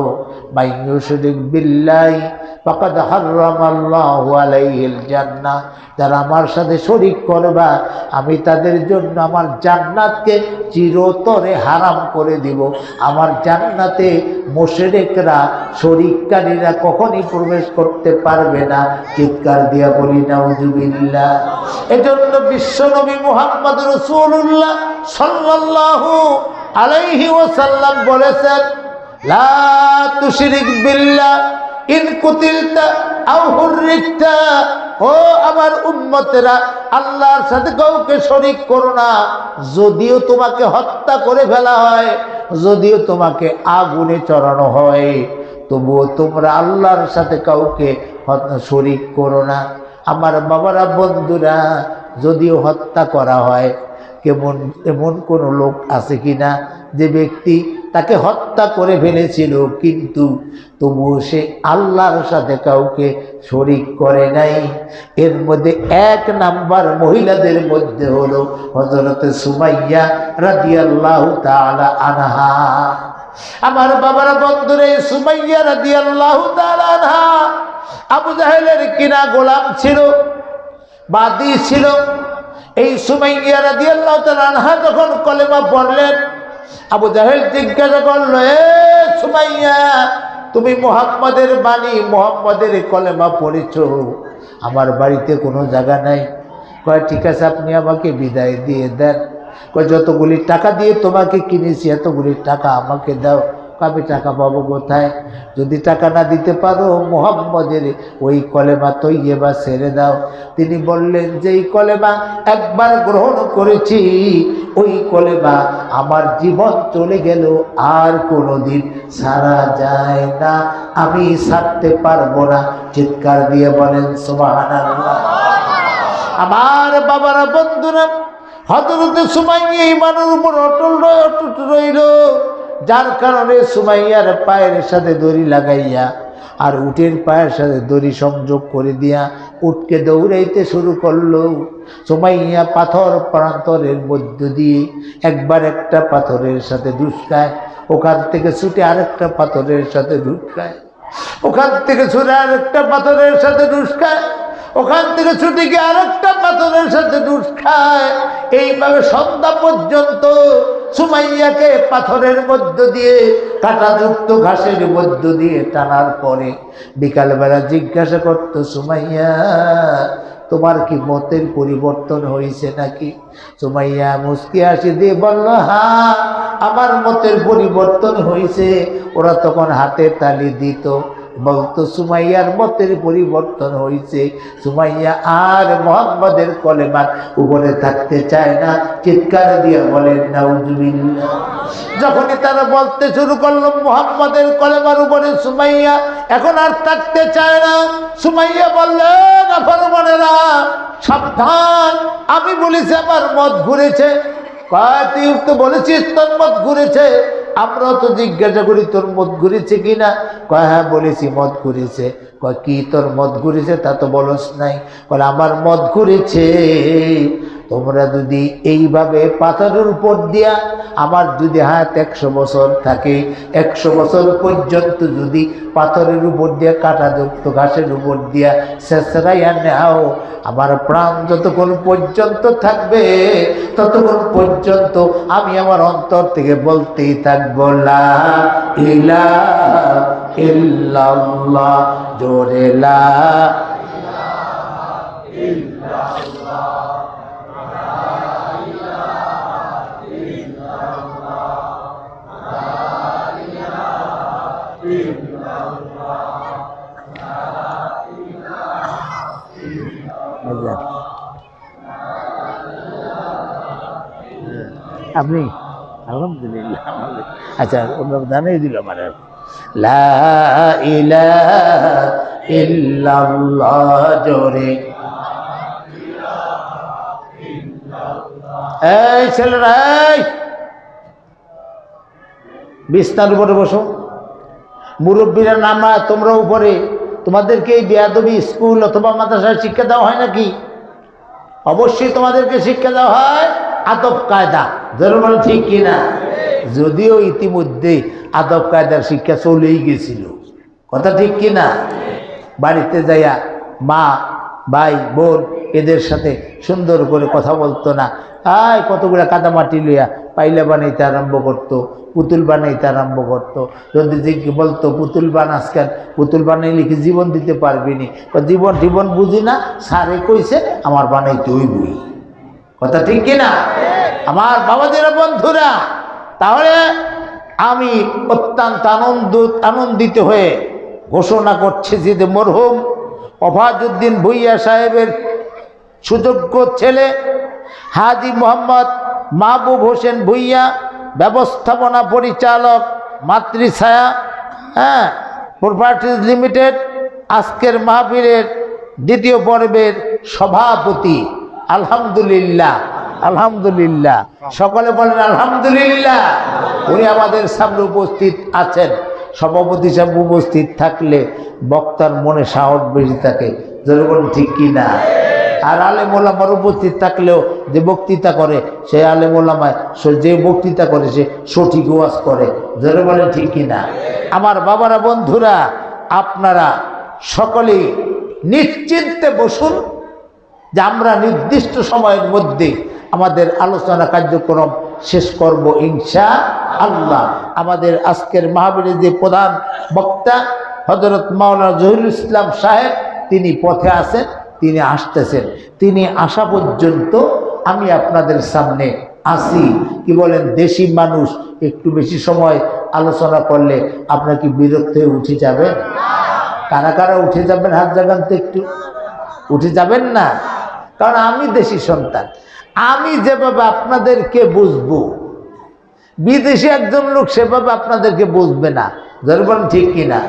S1: মান ইউশরিক বিল্লাহি ফাকাদ হারামাল্লাহু আলাইহিল জান্নাহ, যারা আমার সাথে শরীক করবা আমি তাদের জন্য আমার জান্নাতকে চিরতরে হারাম করে দিব। আমার জান্নাতে মুশরিকরা, শরীককারীরা কখনই প্রবেশ করতে পারবে না। চিৎকার দিয়া বলি নাউজুবিল্লাহ। এজন্য বিশ্বনবী মুহাম্মদ রাসূলুল্লাহ সাল্লাল্লাহু আলাইহি ওয়াসাল্লাম বলেছেন লা তুশরিক বিল্লাহ ইন কুতিলতা আও হুররিকতা। ও আমার উম্মতেরা, আল্লাহর সাথে কাউকে শরীক করো না। যদিও তোমাকে হত্যা করে ফেলা হয়, যদিও তোমাকে আগুনে চড়ানো হয়, তবুও তোমরা আল্লাহর সাথে কাউকে শরীক করো না। আমার বাবারা, বন্ধুরা, যদিও হত্যা করা হয়, এমন কোনো লোক আছে কিনা যে ব্যক্তি তাকে হত্যা করে ফেলেছিল কিন্তু তবুও সে আল্লাহর সাথে কাউকে শরীক করে নাই? এর মধ্যে এক নাম্বার মহিলাদের মধ্যে হলো হযরত সুমাইয়া রাদিয়াল্লাহু তাআলা আনহা। আমার বাবারা, বন্ধুরা, সুমাইয়া রাদিয়াল্লাহু তাআলা আনহা আবু জাহেলের কিনা গোলাম ছিল, বাদী ছিল। এই সুমাইয়া রাদিয়াল্লাহু তাআলা আনহা যখন কলেমা পড়লেন, আবু জাহেল জিজ্ঞাসা করলো, এ সুমাইয়া, তুমি মুহাম্মাদের বাণী, মুহাম্মাদের কলেমা পড়েছো, আমার বাড়িতে কোনো জায়গা নাই। কয় ঠিক আছে, আপনি আমাকে বিদায় দিয়ে দেন। কয় যতগুলি টাকা দিয়ে তোমাকে কিনেছি এতগুলি টাকা আমাকে দাও, আমি টাকা পাবো কোথায়? যদি টাকা না দিতে পারো মুহাম্মদের ওই কলেমা তৈয়বা ছেড়ে দাও। তিনি বললেন যে এই কলেমা একবার গ্রহণ করেছি, ওই কলেমা আমার জীবন চলে গেল আর কোনোদিন ছাড়া যায় না, আমি ছাড়তে পারবো না। চিৎকার দিয়ে বলেন সুবহানাল্লাহ। আমার বাবারা, বন্ধুরা, হযরত সুমাইয়া ঈমানের উপর অটুট রইল, যার কারণে সুমাইয়ার পায়ের সাথে দড়ি লাগাইয়া আর উটের পায়ের সাথে দড়ি সংযোগ করে দিয়া উটকে দৌড়াইতে শুরু করলো। সুমাইয়া পাথর প্রান্তরের মধ্য দিয়ে একবার একটা পাথরের সাথে ঢুসকায়, ওখান থেকে ছুটে আরেকটা পাথরের সাথে ঢুসকায়, ওখান থেকে ছুটে আরেকটা পাথরের সাথে ঢুসকায়, ওখান থেকে ছুটে গিয়ে আরেকটা পাথরের সাথে ঢুসকায়। এইভাবে সন্ধ্যা পর্যন্ত সুমাইয়াকে পাথরের মধ্য দিয়ে, কাঁটাযুক্ত ঘাসের মধ্য দিয়ে টানার পরে বিকালবেলা জিজ্ঞাসা করত, সুমাইয়া তোমার কি মতের পরিবর্তন হয়েছে নাকি? সুমাইয়া মুস্কি হাসি দিয়ে বলল, হ্যাঁ আমার মতের পরিবর্তন হয়েছে। ওরা তখন হাতে তালি দিত, বলতো সুমাইয়ার মতের পরিবর্তন হয়েছে, সুমাইয়া আর মুহাম্মদের কলেমার উপরে থাকতে চায় না। চিৎকার দিয়ে বলেন নাউজুবিল্লাহ। যখনই তারা বলতে শুরু করলো মুহাম্মদের কলেমার উপরে সুমাইয়া এখন আর থাকতে চায় না, সুমাইয়া বললেন, নাফরমানেরা সাবধান, আমি বলেছি আমার মত ঘুরেছে। তুই তো বলেছিস তোর মত ঘুরেছে, আমরা তো জিজ্ঞাসা করি তোর মত ঘুরেছে কিনা? কয় হ্যাঁ বলেছি মত ঘুরেছে। কয় কি তোর মত ঘুরেছে তা তো বলস নাই? কয় আমার মত ঘুরেছে, তোমরা যদি এইভাবে পাথরের উপর দিয়া, আমার যদি হাত 100 বছর থাকে, 100 বছর পর্যন্ত যদি পাথরের উপর দিয়া, কাঁটাযুক্ত ঘাসের উপর দিয়া ছেঁচড়াইয়া নেও, আমার প্রাণ যতক্ষণ পর্যন্ত থাকবে ততক্ষণ পর্যন্ত আমি আমার অন্তর থেকে বলতেই থাকবো লা ইলাহা ইল্লাল্লাহ, জোরে লা ইলাহা ইল্লাল্লাহ। আপনি আলহামদুলিল্লাহ, আচ্ছা ওরা জানিয়ে দিল আমার লা ইলাহা ইল্লাল্লাহ, জোরে এই ছেলেরা, এই বিছনার উপরে বসো। মুরব্বীরা নামা, তোমরা উপরে। তোমাদেরকে এই বেয়াদবি স্কুল অথবা মাদ্রাসায় শিক্ষা দেওয়া হয় নাকি? অবশ্যই তোমাদেরকে শিক্ষা দেওয়া হয় আদব কায়দা, যেমন ঠিক কিনা? যদিও ইতিমধ্যে আদব কায়দার শিক্ষা চলেই গেছিল, কথা ঠিক কিনা? বাড়িতে যাইয়া মা, ভাই, বোন এদের সাথে সুন্দর করে কথা বলতো না। কতগুলো কাদামাটি লইয়া পাইলা বানাইতে আরম্ভ করতো, পুতুল বানাইতে আরম্ভ করতো। যদি বলতো পুতুল বানাস কেন? পুতুল বানাইলে কি জীবন দিতে পারবি নি? জীবন বুঝি না, স্যারে কইছে আমার বানাইতে হইবই, কথা ঠিক কিনা? আমার বাবাদের বন্ধুরা, তাহলে আমি অত্যন্ত আনন্দিত হয়ে ঘোষণা করছি যে মরহুম ওয়াফাজউদ্দিন ভূঁইয়া সাহেবের সুযোগ্য ছেলে হাজী মোহাম্মদ মাহবুব হোসেন ভূঁইয়া, ব্যবস্থাপনা পরিচালক মাতৃছায়া প্রপার্টিজ লিমিটেড, আজকের মাহফিলের দ্বিতীয় পর্বের সভাপতি। আলহামদুলিল্লাহ, আলহামদুলিল্লাহ, সকলে বলেন আলহামদুলিল্লাহ। উনি আমাদের সামনে উপস্থিত আছেন। সভাপতি সাহেব উপস্থিত থাকলে বক্তার মনে সাহস বেশি থাকে, যেরকম ঠিক কিনা? আর আলেম ওলামার উপস্থিত থাকলেও যে বক্তৃতা করে সে আলেম ওলামায়, যে বক্তৃতা করে সে সঠিক ওয়াজ করে, যেন বলে ঠিক কিনা? আমার বাবারা, বন্ধুরা, আপনারা সকলেই নিশ্চিন্তে বসুন যে আমরা নির্দিষ্ট সময়ের মধ্যে আমাদের আলোচনা কার্যক্রম শেষ করব ইনশাআল্লাহ। আমাদের আজকের মাহফিলের যে প্রধান বক্তা হযরত মাওলানা জহিরুল ইসলাম সাহেব, তিনি পথে আছেন, তিনি আসতেছেন। তিনি আসা পর্যন্ত আমি আপনাদের সামনে আসি। কি বলেন? দেশি মানুষ একটু বেশি সময় আলোচনা করলে আপনার কি বিরক্ত হয়ে উঠে যাবেন? কারা কারা উঠে যাবেন হাত জাগান তো একটু। উঠে যাবেন না? কারণ আমি দেশি সন্তান, আমি যেভাবে আপনাদেরকে বুঝবো বিদেশি একজন লোক সেভাবে আপনাদেরকে বুঝবে না। ধরবেন ঠিক কিনা?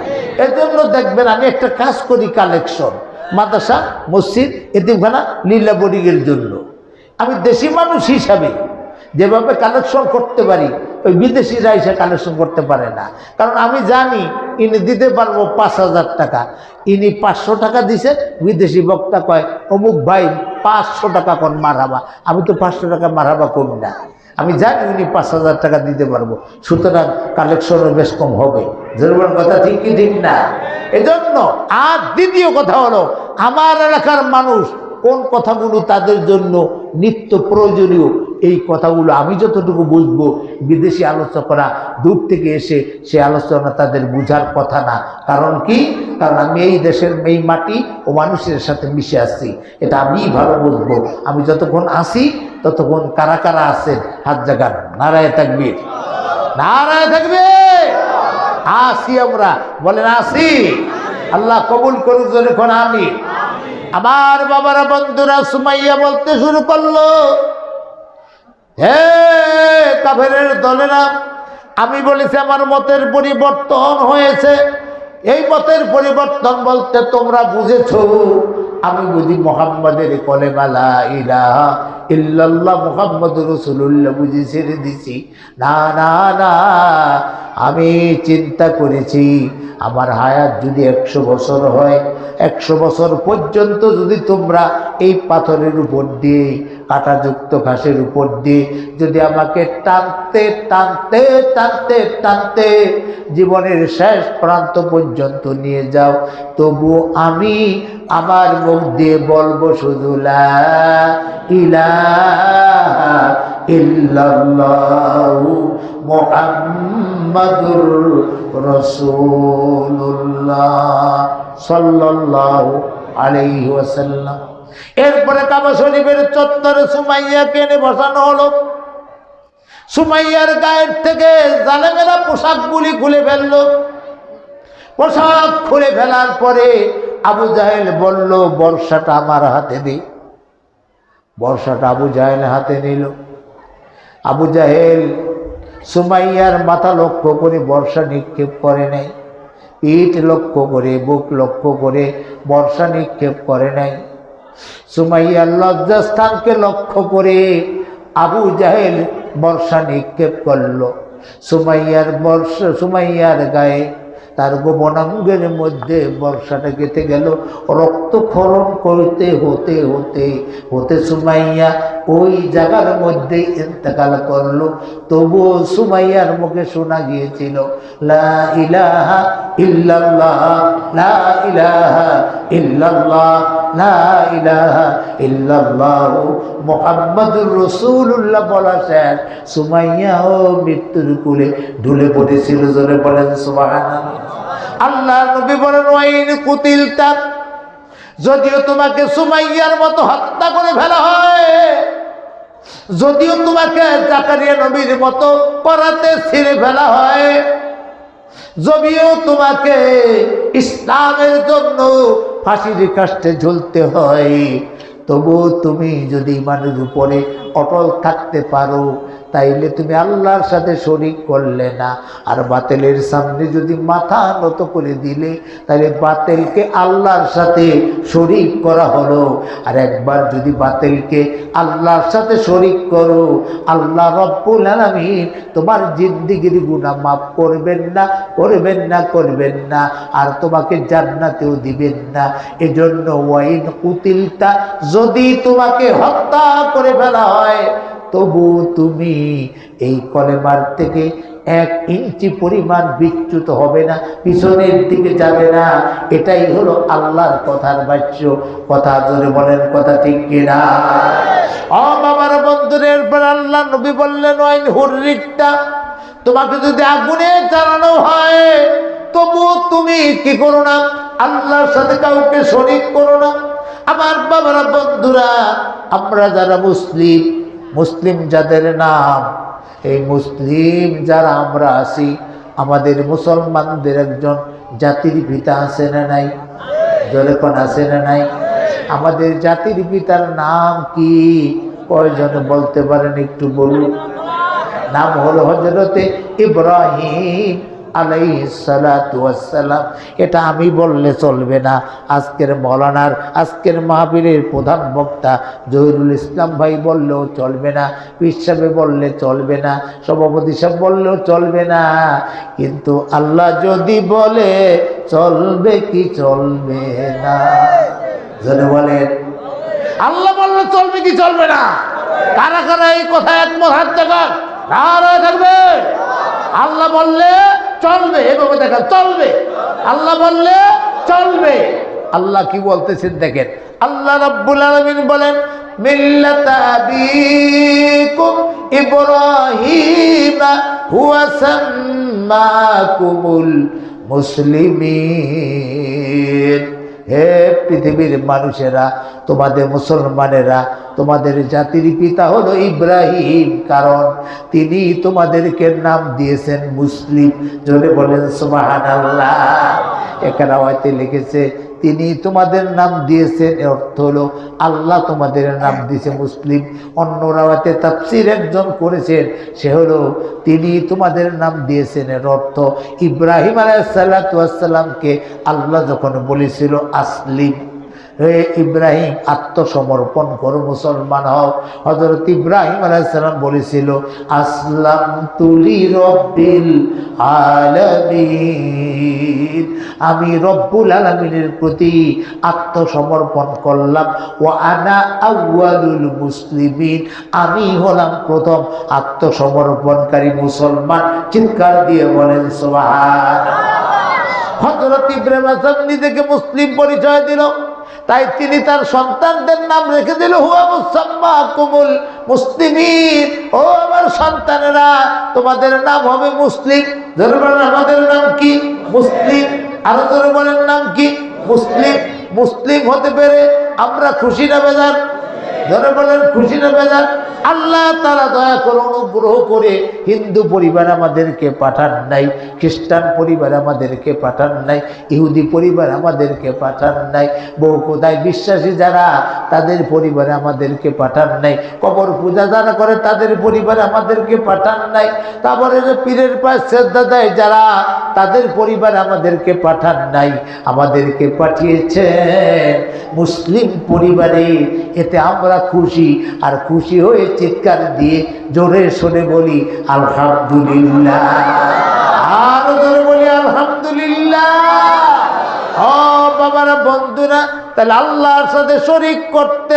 S1: এজন্য দেখবেন আমি একটা কাজ করি, কালেকশন মাদ্রাসা, মসজিদ, এতিমখানা, লীলা বোর্ডিংয়ের জন্য। আমি দেশি মানুষ হিসাবে যেভাবে কালেকশন করতে পারি ওই বিদেশিরা এসে কালেকশন করতে পারে না। কারণ আমি জানি ইনি দিতে পারবো 5,000 টাকা, ইনি 500 টাকা দিছে, বিদেশি বক্তা কয় অমুক ভাই 500 টাকা কোন মারহাবা, আমি তো 500 টাকা মারহাবা করি না। আমি জানি উনি 5,000 টাকা দিতে পারবো, সুতরাং কালেকশনও বেশ কম হবে। জরুরি কথা ঠিক কি ঠিক না? এজন্য আর দ্বিতীয় কথা হলো আমার এলাকার মানুষ কোন কথাগুলো তাদের জন্য নিত্য প্রয়োজনীয় এই কথাগুলো আমি যতটুকু বুঝবো, বিদেশি আলোচকরা দূর থেকে এসে সে আলোচনা তাদের বুঝার কথা না। কারণ কি? কারণ আমি এই দেশের এই মাটি ও মানুষের সাথে মিশে আসছি, এটা আমি ভালো বুঝবো। আমি যতক্ষণ আসি ততক্ষণ কারা কারা আছেন হাত জাগান, নারায়ে তাকবীর, নারায়ে তাকবীর। আসি আমরা, বলেন আসি। আল্লাহ কবুল করুক, যখন আমি। আমার বাবারা, বন্ধুরা, সুমাইয়া বলতে শুরু করলো, হে কাফেরের দলেরা, আমি বলেছি আমার মতের পরিবর্তন হয়েছে। এই মতের পরিবর্তন বলতে তোমরা বুঝেছো আমি বুঝি মুহাম্মাদের কলেমা লা ইলাহা ইল্লাল্লাহ মুহাম্মাদুর রাসূলুল্লাহ বুঝি ছেড়ে দিছি। না না না, আমি চিন্তা করেছি আমার হায়াত যদি 100 বছর হয়, 100 বছর পর্যন্ত যদি তোমরা এই পাথরের উপর দিয়ে, কাঁটাযুক্ত ঘাসের উপর দিয়ে যদি আমাকে টানতে টানতে টানতে টানতে জীবনের শেষ প্রান্ত পর্যন্ত নিয়ে যাও, তবু আমি আমার মুখ দিয়ে বলবো শুধু লা ইলাহা ইল্লাল্লাহু মুহাম্মাদুর রাসূলুল্লাহ সাল্লাল্লাহু আলাইহি ওয়াসাল্লাম। এরপরে কাবা শরীফের চত্বরে সুমাইয়াকে এনে বসানো হলো। সুমাইয়ার গায়ের থেকে জালেমেরা পোশাকগুলি খুলে ফেললো। পোশাক খুলে ফেলার পরে আবু জাহেল বলল, বর্ষাটা আমার হাতে দে। বর্ষাটা আবু জাহেল হাতে নিল। আবু জাহেল সুমাইয়ার মাথা লক্ষ্য করে বর্ষা নিক্ষেপ করে নাই, পিঠ লক্ষ্য করে, বুক লক্ষ্য করে বর্ষা নিক্ষেপ করে নাই। সুমাইয়ার লজ্জাস্থানকে লক্ষ্য করে আবু জাহেল বর্ষা নিক্ষেপ করল। সুমাইয়ার গায়ে, তার গোপনাঙ্গের মধ্যে বর্ষাটা গেঁথে গেল। রক্তক্ষরণ করতে হতে হতে হতে সুমাইয়া ওই জায়গার মধ্যে ইন্তেকাল করলো। তবুও সুমাইয়ার মুখে শোনা গিয়েছিল লা ইলাহা ইল্লাল্লাহ, লা ইলাহা ইল্লাল্লাহ, লা ইলাহা ইল্লাল্লাহ মুহাম্মাদুর রাসূলুল্লাহ বলা শেষ। সুমাইয়াও মৃত্যুর কোলে ঢুলে পড়েছিল। জোরে বলেন সুবহানাল্লাহ। আল্লাহ নবী বলেন, ওয়াইন কুতিলতা, যদিও তোমাকে সুমাইয়ার মতো হত্যা করে ফেলা হয়, যদিও তোমাকে জাকারিয়া নবীর মতো করাতে ছিঁড়ে ফেলা হয়, যদিও তোমাকে ইসলামের জন্য ফাঁসির কাস্টে ঝুলতে হয়, তবু তুমি যদি ইমানের উপরে অটল থাকতে পারো তাইলে তুমি আল্লাহর সাথে শরীক করলে না। আর বাতিলের সামনে যদি মাথা নত করে দিলে তাহলে বাতিলকে আল্লাহর সাথে শরীক করা হলো। আর একবার যদি বাতিলকে আল্লাহর সাথে শরীক করো, আল্লাহ রব্বুল আলামিন তোমার জিন্দেগির গুনাহ মাফ করবেন না, করবেন না, করবেন না, আর তোমাকে জান্নাতেও দিবেন না। এজন্য ওয়াইন কুতিলতা, যদি তোমাকে হত্যা করে ফেলা হয় তবু তুমি এই কলেমার থেকে 1 ইঞ্চি পরিমাণ বিচ্যুত হবে না, পিছনের দিকে যাবে না। এটাই হলো আল্লাহর কথার বাক্য। কথা জোরে বলেন, কথা ঠিক কিনা? ও বাবার বন্ধুদের, এরপর আল্লাহ নবী বললেন, ওয়াইন হুররিকতা, তোমাকে যদি আগুনে জ্বালানো হয় তবু তুমি কি করো না, আল্লাহর সাথে কাউকে শরীক করো না। আমার বাবারা, বন্ধুরা, আমরা যারা মুসলিম যাদের নাম, এই মুসলিম যারা আমরা আছি, আমাদের মুসলমানদের একজন জাতির পিতা আছে না নাই? যখন আছে না নাই? আমাদের জাতির পিতার নাম কি? কয়জনে বলতে পারেন একটু বলুন? নাম হলো হযরতে ইব্রাহিম আলাইহিস সালাতু ওয়াস সালাম। এটা আমি বললে চলবে না, আজকের মৌলানার, আজকের মাহফিলের প্রধান বক্তা জহিরুল ইসলাম ভাই বললেও চলবে না, পীর সাহেব বললে চলবে না, সভাপতি সাহেব বললেও চলবে না। কিন্তু আল্লাহ যদি বলে চলবে কি চলবে না? জোরে বলেন, আল্লাহ বললে চলবে কি চলবে না? কারা কারা এই কথা একমত? হাত দেখান, নারায়ে তাকবীর। আল্লাহ বললে চলবে, এভাবে দেখা চলবে। আল্লাহ বললে চলবে। আল্লাহ কি বলতেছেন দেখেন, আল্লাহ রাব্বুল আলামিন বলেন মিল্লাতা আবিকুম ইব্রাহিম হুয়া সাম্মাকুমুল মুসলিমিন। হে পৃথিবীর মানুষেরা, তোমাদের মুসলমানেরা, তোমাদের জাতির পিতা হলো ইব্রাহিম, কারণ তিনি তোমাদেরকে নাম দিয়েছেন মুসলিম। জোরে বলেন সুবহানাল্লাহ। এখানে হয়তো লিখেছে তিনি তোমাদের নাম দিয়েছেন, এর অর্থ হলো আল্লাহ তোমাদের নাম দিয়েছে মুসলিম। অন্য রাওয়াতে তাফসীর একজন করেছেন, সে হলো তিনি তোমাদের নাম দিয়েছেন, এর অর্থ ইব্রাহিম আলাইহিস সালাতু ওয়াস সালামকে আল্লাহ যখন বলেছিল আসলিম, হে ইব্রাহিম আত্মসমর্পণ করো, মুসলমান হও, হযরত ইব্রাহিম আলাইহিস সালাম বলেছিল আসলামতু লিরাব্বিল আলামিন, আমি রব্বুল আলামিনের প্রতি আত্মসমর্পণ করলাম। ওয়া আনা আউয়ালুল মুসলিমিন, আমি হলাম প্রথম আত্মসমর্পণকারী মুসলমান। চিৎকার দিয়ে বলেন সুবহানাল্লাহ। হযরত ইব্রাহিম নিজেকে মুসলিম পরিচয় দিল, তাই তিনি তার সন্তানদের নাম রেখে দিল হুয়া মুসাম্মাকুমুল মুসলিমিন। ও আমার সন্তানেরা, তোমাদের নাম হবে মুসলিম। জোরে বলেন আমাদের নাম কি? মুসলিম। আরো জোরে বলেন নাম কি? মুসলিম। মুসলিম হতে পেরে আমরা খুশি না বেজার? জোরে বলেন খুশি না বেজার? আল্লাহ তাআলা দয়া করে অনুগ্রহ করে হিন্দু পরিবার আমাদেরকে পাঠান নাই, খ্রিস্টান পরিবার আমাদেরকে পাঠান নাই, ইহুদি পরিবার আমাদেরকে পাঠান নাই, বহু খোদায় বিশ্বাসী যারা তাদের পরিবারে আমাদেরকে পাঠান নাই, কবর পূজা যারা করে তাদের পরিবারে আমাদেরকে পাঠান নাই, তারপরে যে পীরের পায়ে শ্রদ্ধা দেয় যারা তাদের পরিবার আমাদেরকে পাঠান নাই, আমাদেরকে পাঠিয়েছেন মুসলিম পরিবারে। এতে আমরা খুশি, আর খুশি হয়ে চিৎকার দিয়ে জোরে সোরে বলি আলহামদুলিল্লাহ। আরো জোরে বলি আলহামদুলিল্লাহ। ও বাবারা, বন্ধুরা, তাহলে আল্লাহর সাথে শরীক করতে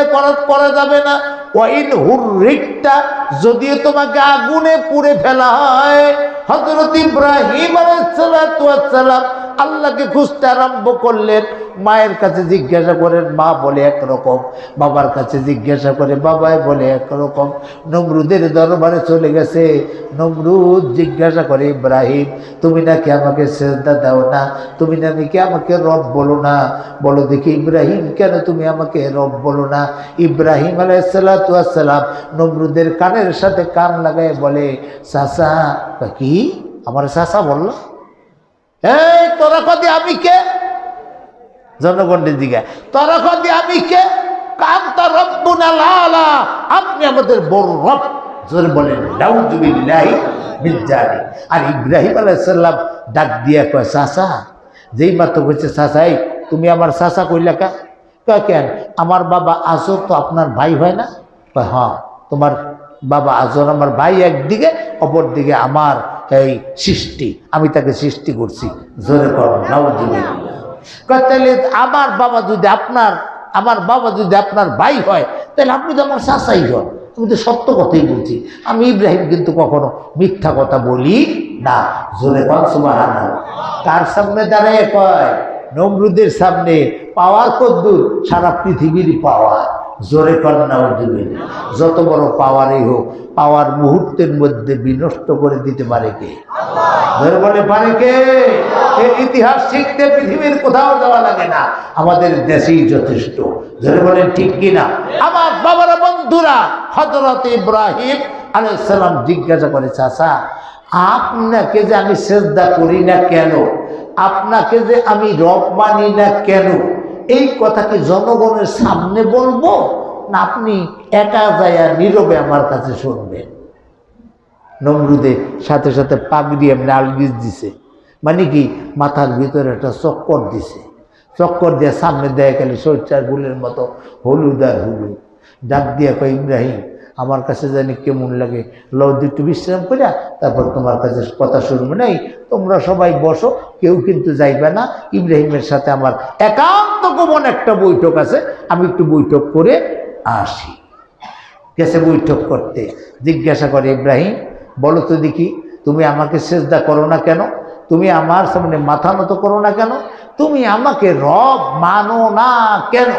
S1: করা যাবে না। ওয়াইন হুররিকটা, যদিও তোমাকে আগুনে পুড়ে ফেলা হয়। হযরত ইব্রাহিম আলাইহিস সালাতু ওয়াস সালাম আল্লাহকে খুঁজতে আরম্ভ করলেন। মায়ের কাছে জিজ্ঞাসা করেন, মা বলে একরকম, বাবার কাছে জিজ্ঞাসা করে বাবাই বলে একরকম। নমরুদের দরবারে চলে গেছে। নমরুদ জিজ্ঞাসা করে, ইব্রাহিম তুমি নাকি আমাকে সিজদা দাও না, তুমি নাকি আমাকে রব বলো না, বলো দেখি ইব্রাহিম কেন তুমি আমাকে রব বলো না? ইব্রাহিম আলাইহিস সালাতু ওয়াস সালাম নমরুদের কানের সাথে কান লাগায় বলে, চাচা। কি আমার চাচা বললো? এই তোরা কদি আমি কে? জনগণের দিকে তোরা কদি আমি কে? কান্তা রব্বুনা লালা, আপনি আমাদের বড় রব। জোরে বলেন নাউযুবিল্লাহি মিন যালিক। আর ইব্রাহিম আলাইহিস সালাম ডাক দিয়া কয়, চাচা। যেই মাত্র কইছে চাচা, এই তুমি আমার চাচা কইলা কা? কেন? আমার বাবা আজর তো আপনার ভাই হয় না? হ্যাঁ, তোমার বাবা আজর আমার ভাই একদিকে, অপর দিকে আমার এই সৃষ্টি, আমি তাকে সৃষ্টি করছি। জোরে করো নাউযুবিল্লাহ। তাহলে আমার বাবা যদি আপনার ভাই হয়, তাহলে আপনি তো আমার চাচাই হন। আমি তো সত্য কথাই বলছি, আমি ইব্রাহিম কিন্তু কখনো মিথ্যা কথা বলি না। জোরে কর সুবহানাল্লাহ। কার সামনে দাঁড়ায় কয়? নমরুদের সামনে। পাওয়ার কদ্দুর? সারা পৃথিবীর পাওয়ার। জোরে কর নাউযুবিল্লাহ। যত বড় পাওয়ারই হোক, পাওয়ার মুহূর্তের মধ্যে বিনষ্ট করে দিতে পারে কে? জোরে বলে পারে কে? এই ইতিহাস শিখতে পৃথিবীর কোথাও যাওয়া লাগে না, আমাদের দেশেই যথেষ্ট। জোরে বলেন ঠিক কিনা? আমার বাবারা, বন্ধুরা, হযরত ইব্রাহিম আলাইহিস সালাম জিজ্ঞাসা করে, চাচা আপনাকে যে আমি সেজদা করি না কেন, আপনাকে যে আমি রব মানি না কেন, এই কথা কি জনগণের সামনে বলবো, না আপনি একা যায়া নীরবে আমার কাছে শুনবেন? নমরুদে সাথে সাথে পাগড়ি এমনি আলগিজ দিছে, মানে কি মাথার ভিতরে একটা চক্কর দিছে। চক্কর দিয়ে সামনে দেয় গেলে সরিষার গুলের মতো হলুদ আর হলুদ। ডাক দিয়ে কয়, ইব্রাহিম আমার কাছে জানি কেমন লাগে, লও একটু বিশ্রাম করিয়া তারপর তোমার কাছে কথা শুনবো। নাই, তোমরা সবাই বসো, কেউ কিন্তু যাইবে না। ইব্রাহিমের সাথে আমার একান্ত গোপন একটা বৈঠক আছে, আমি একটু বৈঠক করে আসি। গেছে বৈঠক করতে। জিজ্ঞাসা করে, ইব্রাহিম বলো তো দেখি, তুমি আমাকে সেজদা করো না কেন? তুমি আমার সামনে মাথা নত করো না কেন? তুমি আমাকে রব মানো না কেন?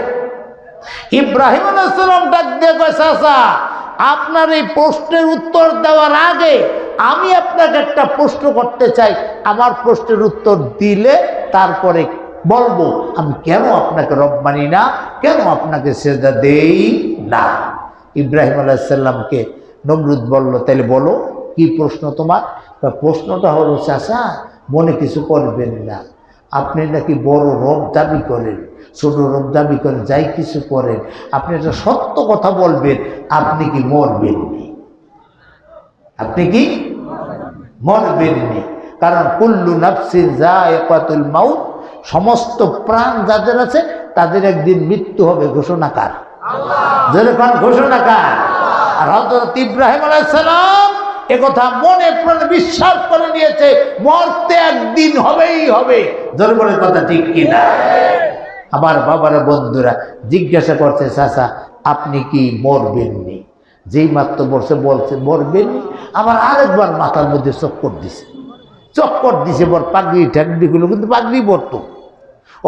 S1: ইব্রাহিম আলাইহিস সালাম ডাক দিয়ে কয়, চাচা আপনার এই প্রশ্নের উত্তর দেওয়ার আগে আমি আপনাকে একটা প্রশ্ন করতে চাই। আমার প্রশ্নের উত্তর দিলে তারপরে বলবো আমি কেন আপনাকে রব মানি না, কেন আপনাকে সেজদা দেই না। ইব্রাহিম আলাইহিস সালামকে নমরুদ বলল, তাহলে বলো কি প্রশ্ন তোমার? প্রশ্নটা হলো, চাচা মনে কিছু করবেন না, আপনি নাকি বড় রব দাবি করেন, ছোট রব দাবি করেন, যাই কিছু করেন, আপনি একটা সত্য কথা বলবেন, আপনি কি মরবেননি? আপনি কি মরবেননি? কারণ কুল্লু নাফসিন যায়িকাতুল মাউত, সমস্ত প্রাণ যাদের আছে তাদের একদিন মৃত্যু হবে। ঘোষণাকার যেরকম ঘোষণাকার। আর হযরত ইব্রাহিম আলাইহিস সালাম একথা মনে প্রাণে বিশ্বাস করে নিয়েছে, মরতে একদিন হবেই হবে। জনগণের কথা ঠিক কিনা? আমার বাবারা বন্ধুরা জিজ্ঞাসা করছে, চাচা আপনি কি মরবেননি? যেই মাত্র বলছে মরবেননি, আবার আরেকবার মাথার মধ্যে চক্কর দিছে বর পাগড়ি ঠাগড়িগুলো, কিন্তু পাগড়ি পরতো।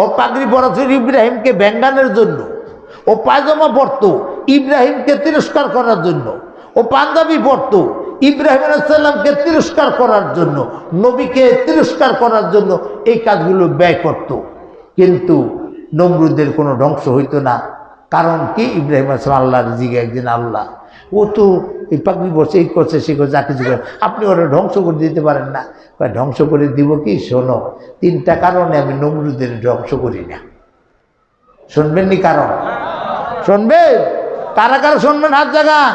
S1: ওর পাগড়ি পরা ছিল ইব্রাহিমকে ব্যঙ্গানোর জন্য, ও পায়জামা পরতো ইব্রাহিমকে তিরস্কার করার জন্য, ও পাঞ্জাবি পরতো ইব্রাহিম আলাইহিস সালামকে তিরস্কার করার জন্য, নবীকে তিরস্কার করার জন্য এই কাজগুলো ব্যয় করত। কিন্তু নমরুদের কোনো ধ্বংস হইতো না। কারণ কি? ইব্রাহিম আলাইহিস সালাম আল্লাহর জিগে একদিন আল্লাহ, ও তো এই পাগড়ি বসে এই করছে সে করছে, যা কিছু করে, আপনি ওরা ধ্বংস করে দিতে পারেন না। ধ্বংস করে দিব কি? শোনো, তিনটা কারণে আমি নমরুদের ধ্বংস করি না। শুনবেন নি কারণ? শুনবেন? কারা কারা শুনবেন হাত জাগান।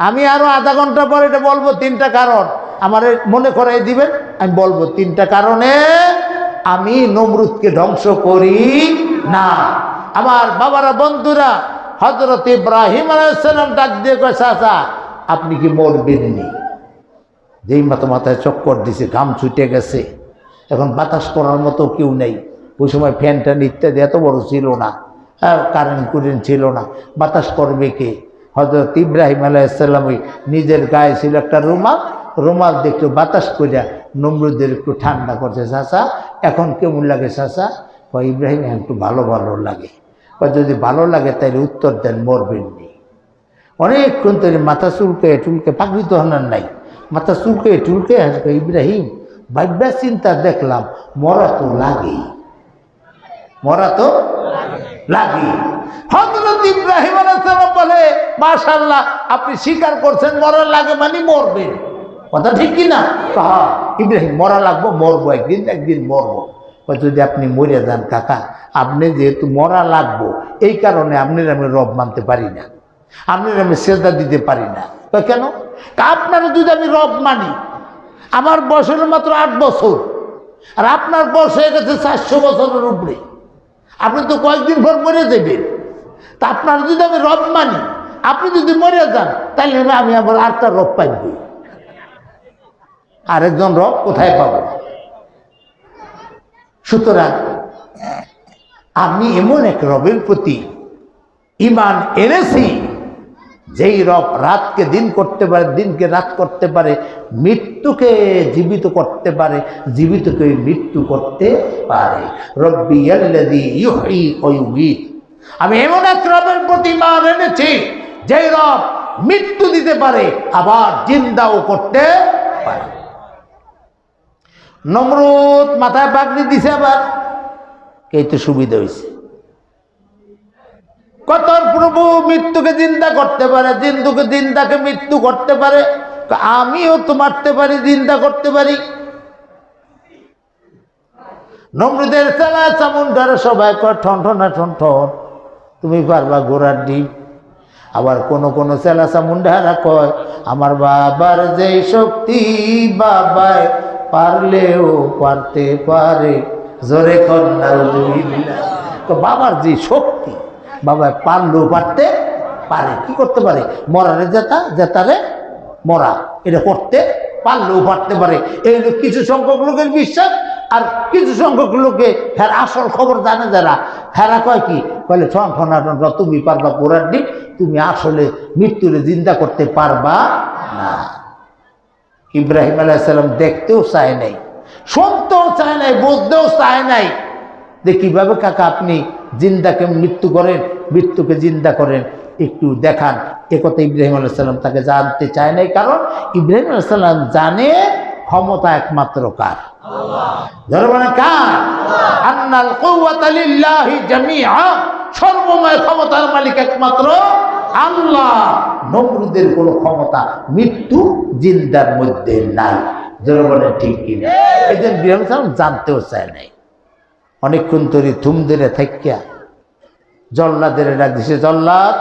S1: আমি আরো আধা ঘন্টা পরে এটা বলবো তিনটা কারণ, আমার মনে করাই দিবেন। আমি বলবো তিনটা কারণে আমি নমরুদকে ধ্বংস করি না। আমার বাবারা বন্ধুরা, হযরত ইব্রাহিম আলাইহিস সালাম ডাক দিয়ে কয়, চাচা আপনি কি মরবেননি? যেই মাথায় চক্কর দিছে, ঘাম ছুটে গেছে, এখন বাতাস করার মতো কেউ নেই। ওই সময় ফ্যান ট্যান ইত্যাদি এত বড় ছিল না, কারেন্ট ছিল না, বাতাস করবে কে? হযরত ইব্রাহিম আলাইহিস সালাম ওই নিজের গায়ে ছিল একটা রুমাল দেখতে বাতাস করিয়া নমরুদের একটু ঠান্ডা করছে। চাচা এখন কেমন লাগে চাচা? কয়, ইব্রাহিম একটু ভালো লাগে। কয়, যদি ভালো লাগে তাহলে উত্তর দেন মরবেননি। অনেকক্ষণ তৈরি মাথা চুলকে পাগড়ি তো হানার নাই, মাথা চুলকে ইব্রাহিম ভাববা চিন্তা দেখলাম মরা তো লাগেই, মরা তো লাগে। হযরত ইব্রাহিম আলাইহিস সালাম বলে, মাশাআল্লাহ আপনি স্বীকার করছেন মরা লাগে মানে মরবেন। কথা ঠিক কি না? হ্যাঁ ইব্রাহিম, মরা লাগবো, মরবো, একদিন মরবো। যদি আপনি মরে যান কাকা, আপনি যেহেতু মরা লাগবো এই কারণে আপনার আমি রব মানতে পারি না, আপনার আমি সেজদা দিতে পারি না। কেন? আপনারা যদি আমি রব মানি, আমার বয়স হলো মাত্র 8 বছর, আর আপনার বয়স হয়ে গেছে 400 বছরের উপরে, আপনি তো কয়েকদিন পর মরে যাবেন। তা আপনার যদি আমি রব মানি, আপনি যদি মরে যান, তাহলে আমি আবার আরেকটা রব পাইব, আরেকজন রব কোথায় পাবো? সুতরাং আমি এমন এক রবের প্রতি ঈমান এনেছি, যেই রব রাতকে দিন করতে পারে, দিনকে রাত করতে পারে, মৃত্যুকে জীবিত করতে পারে, জীবিতকে মৃত্যু করতে পারে। রব্বিয়াল্লাযী ইউহয়ী ওয়া ইউমীত। আমি এমন এক রবের প্রতি ঈমান এনেছি, যেই রব মৃত্যু দিতে পারে আবার জিন্দাও করতে পারে। নমরুদ মাথায় পাগড়ি দিছে, আবার এই তো সুবিধা হয়েছে। কত প্রভু মৃত্যুকে জিন্দা করতে পারে, জিন্দুকে জিন্দাকে মৃত্যু করতে পারে, আমিও তো মারতে পারি, জিন্দা করতে পারি। নমরুদের চালা চামুন্ডারে সবাই কয় ঠন ঠনা ঠন ঠন, তুমি পারবা ঘোড়ার ডিম। আবার কোন কোন চেলা চামুন্ডারা কয় আমার বাবার যে শক্তি বাবায় পারলেও পারতে পারে, জোরে কন্যা। তো বাবার যে শক্তি বাবায় পারলেও পারতে পারে, কি করতে পারে? মরারে জেতা, জেতারে মরা, এটা করতে পারলেও পারতে পারে। এই কিছু সংখ্যক লোকের বিশ্বাস। আর কিছু সংখ্যক লোকে হ্যাঁ আসল খবর জানে যারা, হেরা কয় কি বলে ঠন ঠনা ঠন, তুমি পারবা ঘোড়ার ডিম, তুমি আসলে মৃত্যুরে জিন্দা করতে পারবা না। ইব্রাহিম আলাইহিস সালাম দেখতেও চায় নাই, শুনতেও চায় নাই, বুঝতেও চায় নাই যে কিভাবে কাকা আপনি জিন্দাকে মৃত্যু করেন, মৃত্যুকে জিন্দা করেন, একটু দেখান। একথা ইব্রাহিম আলাইহিস সালাম তাকে জানতে চায় নাই, কারণ ইব্রাহিম আলাইহিস সালাম জানে ক্ষমতা একমাত্র কার? আল্লাহ। কার? আন্নাল কুওয়াতা লিল্লাহি জামিআ, সর্বময় ক্ষমতার মালিক একমাত্র আল্লাহ। নমরুদের কোনো ক্ষমতা মৃত্যু জিন্দার মধ্যে নাই। যারা বলেন ঠিক কিনা? এই জন্য ইব্রাহিম আলাইহিস সালাম জানতেও চায় নাই। অনেকক্ষণ ধরে থুম ধরে থাকিয়া জল্লাদের ডাক দিছে, জল্লাদ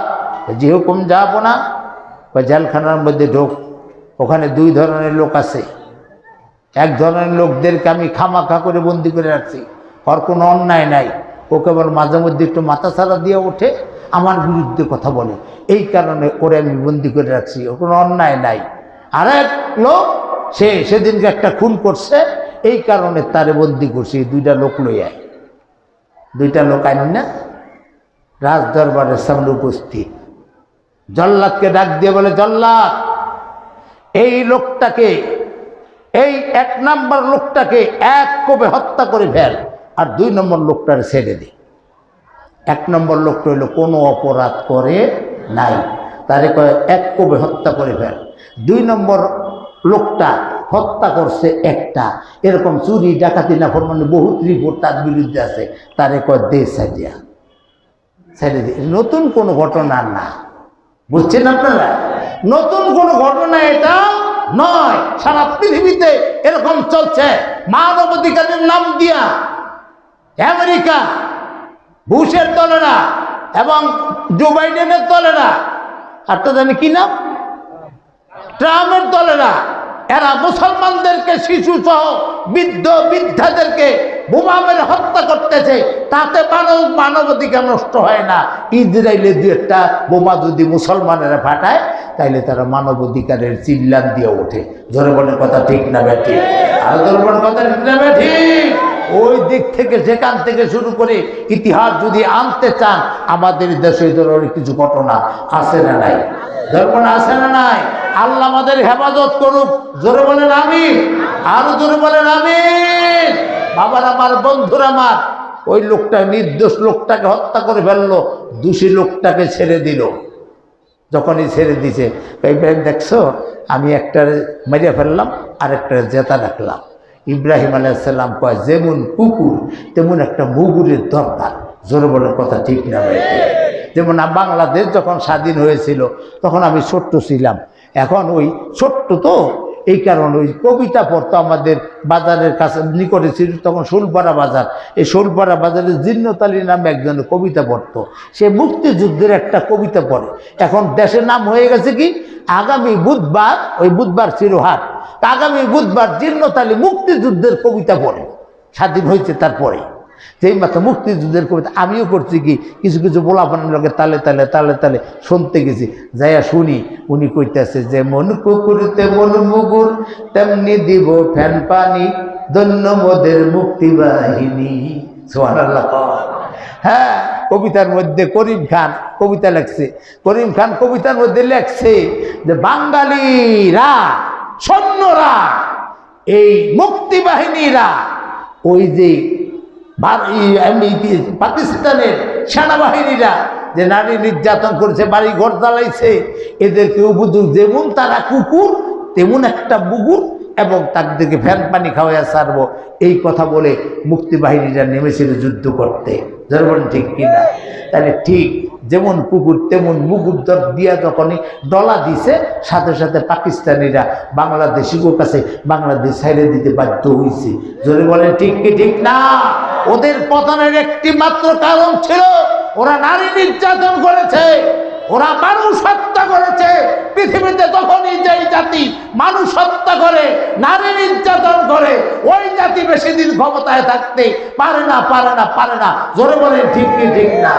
S1: যে হুকুম যাবো না, জেলখানার মধ্যে ঢোক, ওখানে দুই ধরনের লোক আছে। এক ধরনের লোকদেরকে আমি খামাখা করে বন্দি করে রাখছি, ওর কোনো অন্যায় নাই, ও কেবল মাঝে মধ্যে একটু মাথা ছাড়া দিয়ে ওঠে, আমার বিরুদ্ধে কথা বলে, এই কারণে ওরে আমি বন্দি করে রাখছি, ওর কোনো অন্যায় নাই। আর এক লোক সে সেদিনকে একটা খুন করছে, এই কারণে তারে বন্দি করছি। দুইটা লোক লইয়া, দুইটা লোক আইন না রাজ দরবারের সামনে উপস্থিত। জল্লাদকে ডাক দিয়ে বলে, জল্লাদ এই লোকটাকে, এই এক নম্বর লোকটাকে এক কোপে হত্যা করে ফেল, আর দুই নম্বর লোকটার ছেড়ে দে। এক নম্বর লোকটা হইল কোনো অপরাধ করে নাই, তারে কয় এক কোপে হত্যা করে ফেল। দুই নম্বর লোকটা হত্যা করছে একটা, এরকম চুরি ডাকাতি না ফরমানে বহুত রিপোর্ট তার বিরুদ্ধে আছে, তারে কয় দে সাইডিয়া, ছেড়ে দে। নতুন কোনো ঘটনা না, বুঝছেন আপনারা? নতুন কোনো ঘটনা এটা নয়, সারা পৃথিবীতে এরকম চলছে। মানবাধিকারের নাম দিয়া আমেরিকা, বুশের দলেরা এবং জো বাইডেনের দলেরা, আর তো জানি কি নাম, ট্রাম্পের দলেরা, এরা মুসলমানদেরকে শিশু সহ বৃদ্ধ বৃদ্ধাদেরকে বোমা মেরে হত্যা করতেছে, তাতে মানবাধিকার নষ্ট হয় না। ইসরায়েলে দু একটা বোমা যদি মুসলমানেরা ফাটায়, তাইলে তারা মানবাধিকারের চিল্লান দিয়ে ওঠে। জোরে বলেন কথা ঠিক না ব্যাঠি? আর জোরে বলেন কথা ঠিক না ব্যাঠি? ওই দিক থেকে, সেখান থেকে শুরু করে ইতিহাস যদি আনতে চান, আমাদের দেশে ধরনের কিছু ঘটনা আছে না নাই? ধর্মনা আছে না নাই? আল্লাহ আমাদের হেফাজত করুক। জোরে বলেন আমিন, আরো জোরে বলেন আমিন। বাবার আমার, বন্ধুর আমার, ওই লোকটা নির্দোষ লোকটাকে হত্যা করে ফেললো, দোষী লোকটাকে ছেড়ে দিল। যখনই ছেড়ে দিছে, ইব্রাহিম দেখছো আমি একটা মেরে ফেললাম, আর একটা জেতা রাখলাম। ইব্রাহিম আলাইহিস সালাম কয় যেমন কুকুর তেমন একটা মুগুরের দরকার। জোরে বলেন কথা ঠিক না ভাই? যেমন বাংলাদেশ যখন স্বাধীন হয়েছিল তখন আমি ছোট্ট ছিলাম, এখন ওই ছোট্ট তো এই কারণে ওই কবিতা পড়তো আমাদের বাজারের কাছে নিকটে ছিল তখন শোলপাড়া বাজার। এই শোলপাড়া বাজারে জিন্নত আলী নামে একজন কবিতা পড়তো, সে মুক্তিযুদ্ধের একটা কবিতা পড়ে। এখন দেশের নাম হয়ে গেছে কি, আগামী বুধবার, ওই বুধবার ছিল হাট, আগামী বুধবার জিন্নত আলী মুক্তিযুদ্ধের কবিতা পড়ে, স্বাধীন হয়েছে তারপরে। সেই মাত্র মুক্তিযুদ্ধের কবিতা আমিও করছি কি, কিছু কিছু পোলাপানের লোকে তালে তালে তালে তালে শুনতে গেছি, যাইয়া শুনি উনি কইতেছে যেমন কুকুর তেমন মুগুর, তেমনি দিব ফ্যান পানি, ধন্য মোদের মুক্তি বাহিনী। সুবহানাল্লাহ। হ্যাঁ, কবিতার মধ্যে করিম খান কবিতা লেখছে, করিম খান কবিতার মধ্যে লেখছে যে বাঙালিরা, সৈন্যরা, এই মুক্তি বাহিনীরা, ওই যে পাকিস্তানের সেনাবাহিনীরা যে নারী নির্যাতন করেছে, বাড়ি ঘর জ্বালাইছে, এদেরকে উপযোগ যেমন তারা কুকুর তেমন একটা বুগুর, এবং তাদেরকে ফ্যান পানি খাওয়াইয়া ছাড়বো, এই কথা বলে মুক্তি বাহিনীরা নেমেছিল যুদ্ধ করতে। যারা বলেন ঠিক কিনা? তাহলে ঠিক যেমন কুকুর তেমন মুগুর দিয়া যখনই ডলা দিছে, সাথে সাথে পাকিস্তানিরা বাংলাদেশির কাছে বাংলাদেশ ছেড়ে দিতে বাধ্য হয়েছে। জোরে বলেন ঠিক কি ঠিক না? ওদের পতনের একটি মাত্র কারণ ছিল, ওরা নারী নির্যাতন করেছে, ওরা মানুষ হত্যা করেছে। পৃথিবীতে তখনই যেই জাতি মানুষ হত্যা করে, নারী নির্যাতন করে, ওই জাতি বেশি দিন ক্ষমতায় থাকতে পারে না, পারে না, পারে না। জোরে বলে ঠিক কি ঠিক না?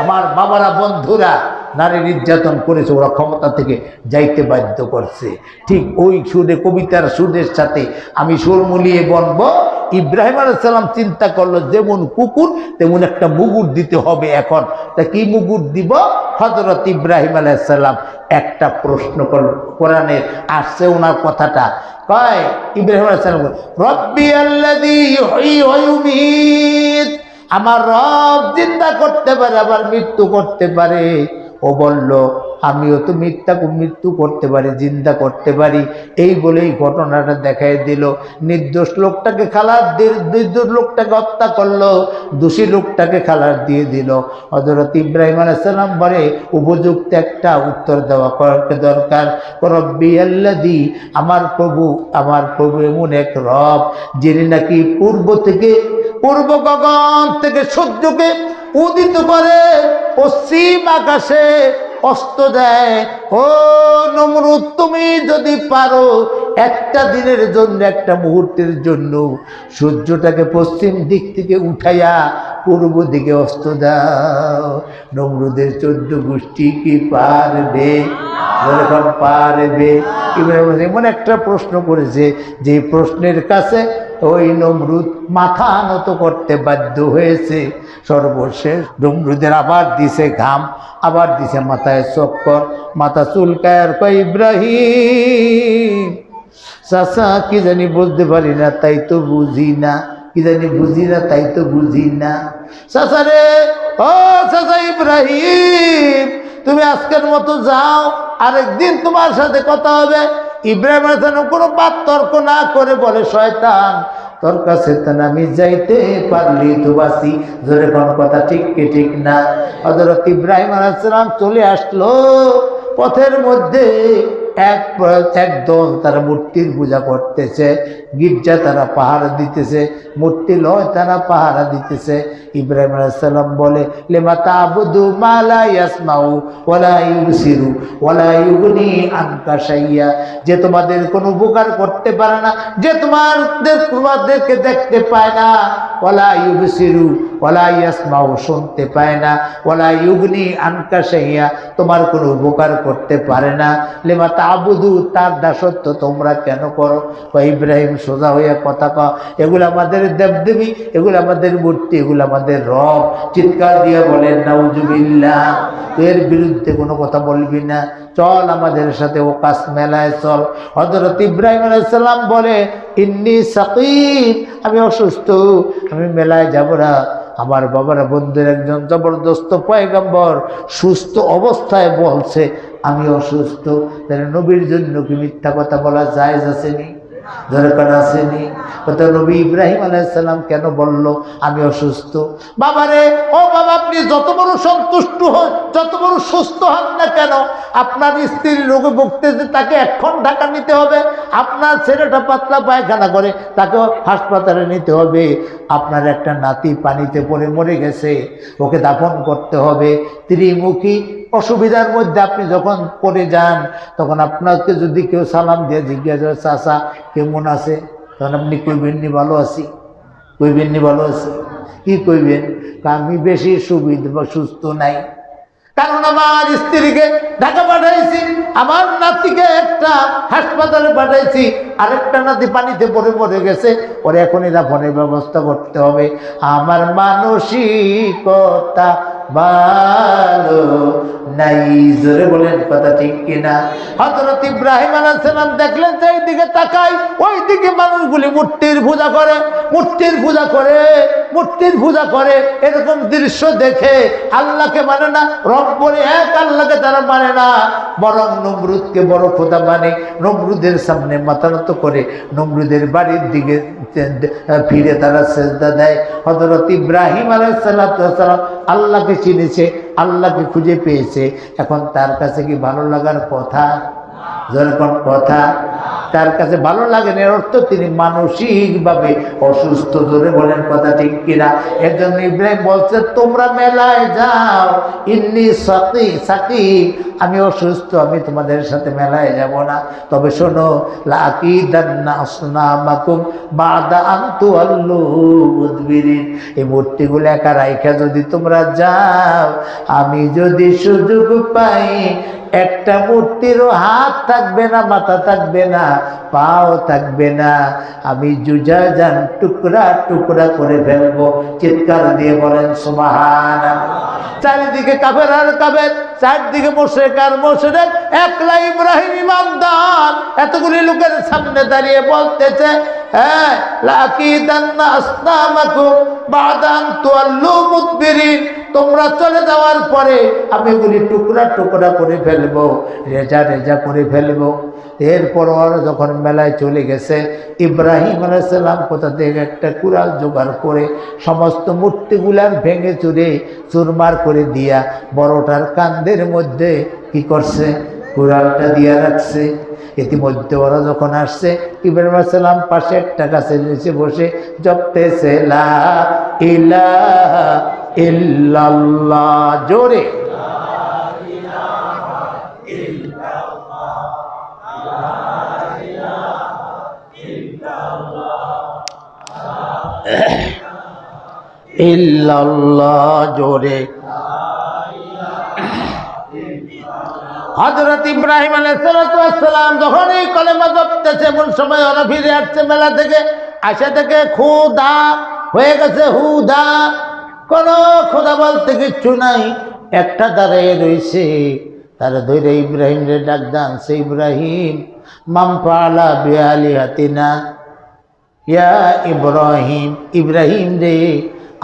S1: আমার বাবারা, বন্ধুরা, নারী নির্যাতন করেছে, ওরা ক্ষমতা থেকে যাইতে বাধ্য করছে। ঠিক ওই সুরে, কবিতার সুরের সাথে আমি সুর মিলিয়ে বলবো, ইব্রাহিম আলাইহিস সালাম চিন্তা করলো যেমন কুকুর তেমন একটা মুগুর দিতে হবে। এখন তা কি মুগুর দিব? হযরত ইব্রাহিম আলাইহিস সালাম একটা প্রশ্ন করল, কোরআনে আসছে ওনার কথাটা, কয় ইব্রাহিম আলাইহিস সালাম, রব্বি আল্লাযী ইউহয়ী ওয়া ইউমীত, আমার রব জিন্দা করতে পারে আবার মৃত্যু করতে পারে। ও বলল, আমিও তো মৃত্যু করতে পারি, জিন্দা করতে পারি। এই বলেই ঘটনাটা দেখাই দিল। নির্দোষ লোকটাকে খালাস দিয়ে, নির্দোষ লোকটাকে হত্যা করলো, দোষী লোকটাকে খালাস দিয়ে দিল। হযরত ইব্রাহিম আলাইহিস সালাম বলে, উপযুক্ত একটা উত্তর দেওয়া দরকার। রব্বি আল্লাযী, আমার প্রভু এমন এক রব যিনি নাকি পূর্ব গগন থেকে সূর্যকে উদিত করে, পশ্চিম আকাশে অস্ত দেয়। ও নমরুদ, তুমি যদি পারো একটা দিনের জন্য, একটা মুহূর্তের জন্য সূর্যটাকে পশ্চিম দিক থেকে উঠাইয়া পূর্ব দিকে অস্ত দাও। নমরুদের 14 গোষ্ঠী কি পারবে? যখন পারবে। এমন একটা প্রশ্ন করেছে যে প্রশ্নের কাছে ওই নমরুদ মাথা নত করতে বাধ্য হয়েছে। সর্বশেষ নমরুদের আবার দিছে ঘাম, আবার দিছে মাথায় চক্কর, মাথা চুলকায়, কয় ইব্রাহিম চাচা, কি জানি বুঝতে পারি না, তাই তো বুঝি না, কি জানি বুঝি না, তাই তো বুঝি না। চাচা রে, ও চাচা ইব্রাহিম, তুমি আজকের মতো যাও, আরেকদিন তোমার সাথে কথা হবে। ইব্রাহিম আলাইহিস সালাম কোনো বাদ তর্ক না করে বলে, শয়তান, তোর কাছে তো আমি যাইতে পারলি তো বাসি। জোরে কোন কথা ঠিক কি ঠিক না? হযরত ইব্রাহিম আলাইহিস সালাম চলে আসলো। পথের মধ্যে একদল তারা মূর্তির পূজা করতেছে, গির্জা তারা পাহারা দিতেছে, মূর্তি লয় তারা পাহারা দিতেছে। ইব্রাহিম আলাইহিস সালাম বলে, লিমা তা'বুদু মা লা ইয়াসমাউ ওয়া লা ইউবসিরু ওয়া লা ইউগনি আনকা শাইয়া, যে তোমাদের কোনো উপকার করতে পারে না, যে তোমাদেরকে দেখতে পায় না, ওয়া লা ইউবসিরু ওয়া লা ইয়াসমাউ, শুনতে পায় না, ওয়া লা ইউগনি আনকা শাইয়া, তোমার কোনো উপকার করতে পারে না। লিমা তা'বুদু, তার দাসত্ব তোমরা কেন করো? ইব্রাহিম সোজা হইয়া কথা কয়, এগুলো আমাদের দেবদেবী, এগুলো আমাদের মূর্তি, এগুলো আমাদের রব। চিৎকার দিয়ে বলেন নাউজুবিল্লাহ। এর বিরুদ্ধে কোনো কথা বলবি না, চল আমাদের সাথে ওকাস মেলায় চল। হযরত ইব্রাহিম আলাইহিস সালাম বলে, ইন্নী সাকিম, আমি অসুস্থ, আমি মেলায় যাব না। আমার বাবারা, বন্ধুর একজন জবরদস্ত পয়গম্বর সুস্থ অবস্থায় বলছে আমি অসুস্থ, তাহলে নবীর জন্য কি মিথ্যা কথা বলা জায়েজ আসেনি? দরকার আসেনি? কত নবী ইব্রাহিম আলাইহিস সালাম কেন বলল আমি অসুস্থ? বাবারে, ও বাবা, আপনি যত বড় সন্তুষ্ট হন, যত বড় সুস্থ হন না কেন, আপনার স্ত্রীর রোগে ভুগতেছে, তাকে এখন ঢাকা নিতে হবে। আপনার ছেলেটা পাতলা পায়খানা করে, তাকে হাসপাতালে নিতে হবে। আপনার একটা নাতি পানিতে পড়ে মরে গেছে, ওকে দাফন করতে হবে। ত্রিমুখী অসুবিধার মধ্যে আপনি যখন পড়ে যান, তখন আপনাকে যদি কেউ সালাম দিয়ে জিজ্ঞাসা করে, চাচা কেমন আছে, তখন আপনি কইবেননি ভালো আছি, কইবেননি ভালো আছি। কি কইবেন? আমি বেশি সুস্থ নাই, কারণ আমার স্ত্রীকে ঢাকা পাঠাইছি, আমার নাতিকে একটা হাসপাতালে পাঠাইছি, আরেকটা নাতি পানিতে পড়ে মরে গেছে, ওরে এখনই দাফনের ব্যবস্থা করতে হবে। আমার মানসিকতা ভালো নাই। জোরে বলেন কথা ঠিক কিনা? হযরত ইব্রাহিম আলাইহিস সালাম দেখলেন যে এইদিকে তাকাই, ওইদিকে মানুষগুলি মূর্তির পূজা করে, মূর্তির পূজা করে, মূর্তির পূজা করে। এরকম দৃশ্য দেখে আল্লাহকে মানে না, রব্বুল এক আল্লাহকে তারা মানে না, বরং নমরুদকে বড় খোদা মানে। নমরুদের সামনে মাথা নত করে নমরুদের বাড়ির দিকে ফিরে তারা সেজদা দেয়। হযরত ইব্রাহিম আলাইহিস সালাম আল্লাহকে চিনেছে, আল্লাহকে খুঁজে পেয়েছে, এখন তার কাছে কি ভালো লাগার কথা? যেরকম কথা, তার কাছে ভালো লাগে না, এর অর্থ তিনি মানসিকভাবে অসুস্থ। ধরে বলেন কথা ঠিক কিনা? এর জন্য ইব্রাহিম বলছে তোমরা মেলায় যাও, ইন্নি সাকিম, আমি অসুস্থ, আমি তোমাদের সাথে মেলায় যাব না। তবে শোনো, লাকিদান্না আসনামাকুম বাদা আন তুওয়াল্লু মুদবিরিন, এই মূর্তিগুলো একা রাইখা যদি তোমরা যাও, আমি যদি সুযোগ পাই, একটা মূর্তিরও হাত থাকবে না, মাথা থাকবে না, পাও থাকবে না, আমি জুজাজান টুকরা টুকরা করে ফেলবো। চিৎকার দিয়ে বলেন সুবহানাল্লাহ। চারিদিকে কাফের আর কাফের, চারদিকে মুশরিক আর মুশরিক, একলা ইব্রাহিম ইমানদার এতগুলি লোকের সামনে দাঁড়িয়ে বলতেছে, হ্যাঁ, লাকিদান্না আসনামাকুম বাদা আন তুওয়াল্লু মুদবিরিন, তোমরা চলে যাওয়ার পরে আমি এগুলি টুকরা টুকরা করে ফেলবো, রেজা রেজা করে ফেলবো। এরপর ওরা যখন মেলায় চলে গেছে, ইব্রাহিম আলাইহিস সালাম কোথা থেকে একটা কুড়াল জোগাড় করে সমস্ত মূর্তিগুলার ভেঙে চুরে চুরমার করে দিয়া বড়টার কান্দের মধ্যে কি করছে? কুড়ালটা দিয়া রাখছে। ইতিমধ্যে ওরা যখন আসছে, ইব্রাহিম আলাইহিস সালাম পাশে একটা গাছের নিচে বসে জপতেছে লা ইলাহা ইল্লাল্লাহ, জোরে ইল্লাল্লাহ, জোরে। হযরত ইব্রাহিম আলাইহিস সালাম যখন এই কলেমা জপতেছে, এমন সময় ওরা ফিরে আসছে মেলা থেকে, আসে থেকে ক্ষুধা হয়ে গেছে, হুদা, কোনো খোদা বলতে কিচ্ছু নাই। একটা দাঁড়িয়ে রয়েছে, তারা ধরে ইব্রাহিম রে ডাক দানছে, ইব্রাহিম মাম ফাআলা বিআলিহাতিনা ইয়া ইব্রাহিম, ইব্রাহিম রে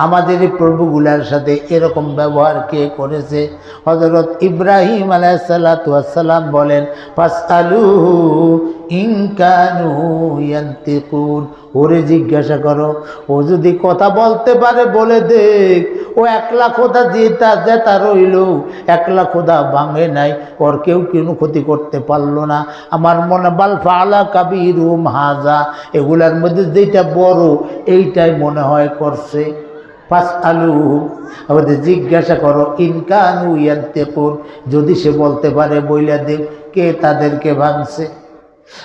S1: আমাদের প্রভুগুলার সাথে এরকম ব্যবহার কে করেছে? হযরত ইব্রাহিম আলাইহিস সালাতু ওয়াস সালাম বলেন, ফাসআলুহু ইন কানু ইয়ান্তিকুন, ওরে জিজ্ঞাসা করো, ও যদি কথা বলতে পারে বলে দেখ। ও একলা খোদা যেটা রইল, একলা খোদা ভাঙে নাই, ওর কেউ কোনো ক্ষতি করতে পারলো না। আমার মনে বাল ফাআলা কাবীরুম হাজা, এগুলার মধ্যে যেটা বড় এইটাই মনে হয় করছে। ফাসআলুহু, আমাদের জিজ্ঞাসা করো, ইন কানু ইয়ান্তিকুন, যদি সে বলতে পারে বইলা দেব কে তাদেরকে ভাঙছে।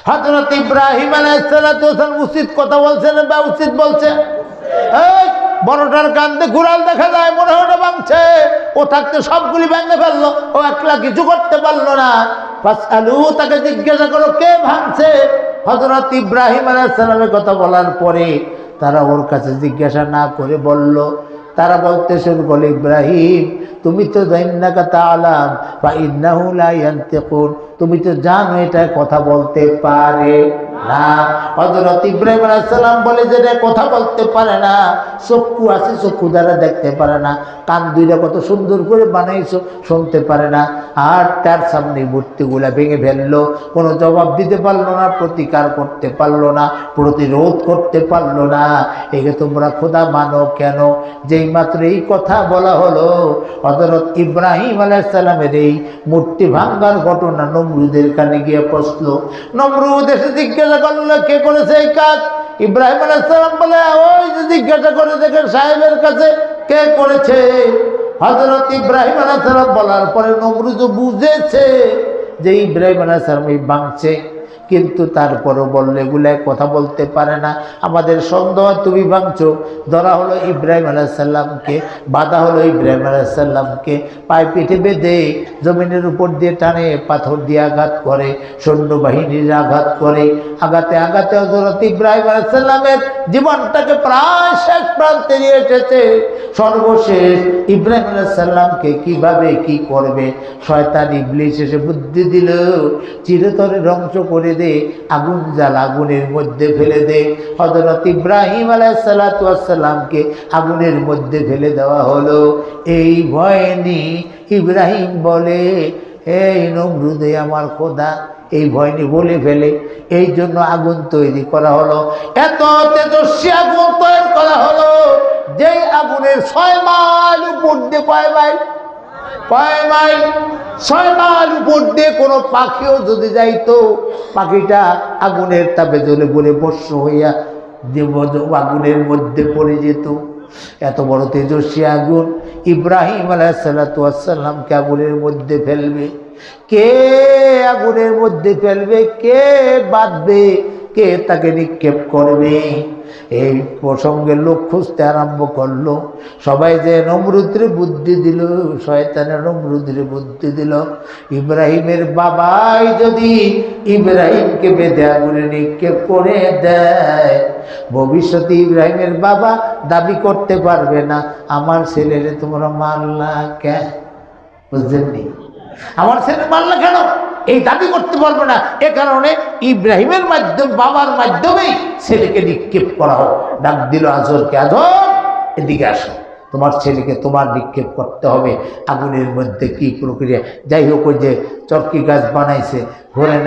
S1: হযরত ইব্রাহিম আলাইহিস সালাতু ওয়াস সালাম উচিত কথা বলছেন বা উচিত বলছে? এই বড়টার কান্দে ঘুরাল দেখা যায়, মনে হয় ওটা ভাঙছে, ও থাকতে সবগুলি ভেঙে ফেললো, ও একলা কিছু করতে পারলো না। ফাসআলুহু, তাকে জিজ্ঞাসা করো কে ভাঙছে। হযরত ইব্রাহিম আলাইহিস সালামের কথা বলার পরে তারা ওর কাছে জিজ্ঞাসা না করে বলল, তারা বলতে শুরু করলো, ইব্রাহিম তুমি তো ইন্নাকা তাআলাম ফা ইন্নাহু লা ইয়ান্তিকুন, তুমি তো জানো এটা কথা বলতে পারে না। হযরত ইব্রাহিম আলাইহিস সালাম বলে যে এটা কথা বলতে পারে না, চক্ষু আছে চক্ষু দ্বারা দেখতে পারে না, কান দুইটা কত সুন্দর করে বানাইছো শুনতে পারে না। আর তার সামনে মূর্তিগুলা ভেঙে ফেললো, কোনো জবাব দিতে পারলো না, প্রতিকার করতে পারলো না, প্রতিরোধ করতে পারলো না। একে তোমরা খোদা মানো কেন? যেই মাত্র এই কথা বলা হলো, হযরত ইব্রাহিম আলাইহিস সালামের এই মূর্তি ভাঙ্গার ঘটনা নমরুদের কানে গিয়ে পৌঁছলো। নমরুদ এসে জিজ্ঞাসা করলো কে করেছে এই কাজ? ইব্রাহিম আলাইহিস সালাম বলে, ওই যে জিজ্ঞাসা করে দেখেন সাহেবের কাছে কে করেছে। হযরত ইব্রাহিম আলাইহিস সালাম বলার পরে নমরুদ বুঝেছে যে ইব্রাহিম আলাইহিস সালাম এই ভাঙছে, কিন্তু তারপরও বললে এগুলায় কথা বলতে পারে না। আমাদের সন্দেহ তুমি ভাঙছো। ধরা হলো ইব্রাহিম আলাইহিস সালামকে, বাধা হলো ইব্রাহিম আলাইহিস সালামকে, পায়ে পিঠে বেঁধে জমিনের উপর দিয়ে টানে, পাথর দিয়ে আঘাত করে, সৈন্যবাহিনীর আঘাত করে, আঘাতে আঘাতে হযরত ইব্রাহিম আলাইহিস সালামের জীবনটাকে প্রায় শেষ প্রান্তে নিয়ে এসেছে। সর্বশেষ ইব্রাহিম আলাইহিস সালামকে কিভাবে কি করবে, শয়তান ইবলিস এসে বুদ্ধি দিল, চিরতরে ধ্বংস করে দে, আগুন জ্বাল, আগুনের মধ্যে ফেলে দে। হযরত ইব্রাহিম আলাইহিস সালাতু ওয়াস সালামকে আগুনের মধ্যে ফেলে দেওয়া হলো। এই ভয়ে নি ইব্রাহিম বলে, এই নমরুদে আমার খোদা, এই ভয় নিয়ে বলে ফেলে, এই জন্য আগুন তৈরি করা হলো। এত তেজস্বী আগুন তৈরি করা হলো, যেই আগুনের 6 মাইল উপর দিয়ে, কয় মাইল? কয় মাইল? 6 মাইল উপর দিয়ে কোনো পাখিও যদি যাইতো, পাখিটা আগুনের তাপে জ্বলে বলে বর্ষ হইয়া যে আগুনের মধ্যে পড়ে যেত। এত বড় তেজস্বী আগুন ইব্রাহিম আলাইহিস সালাতু ওয়াস সালামকে আগুনের মধ্যে ফেলবে। কে আগুনের মধ্যে ফেলবে? কে বাঁধবে? কে তাকে নিক্ষেপ করবে? এই প্রসঙ্গে লোক খুঁজতে আরম্ভ করলো। সবাই যে নমরুদের বুদ্ধি দিল, শয়তানের নমরুদের বুদ্ধি দিল, ইব্রাহিমের বাবাই যদি ইব্রাহিমকে বেঁধে আগুনে নিক্ষেপ করে দেয়, ভবিষ্যতে ইব্রাহিমের বাবা দাবি করতে পারবে না আমার ছেলেরে তোমরা মারলা কেন। বুঝলেননি? আমার ছেলে মারলা কেন এই দাবি করতে পারবে না। এ কারণে ইব্রাহিমের মাধ্যমে, বাবার মাধ্যমেই ছেলেকে নিক্ষেপ করা হোক। ডাক দিল আজরকে, আজর এদিকে আসো, তোমার ছেলেকে তোমার নিক্ষেপ করতে হবে আগুনের মধ্যে। কি প্রক্রিয়া? যাই হোক, ওই যে চরকি গাছ বানাইছে, ঘরে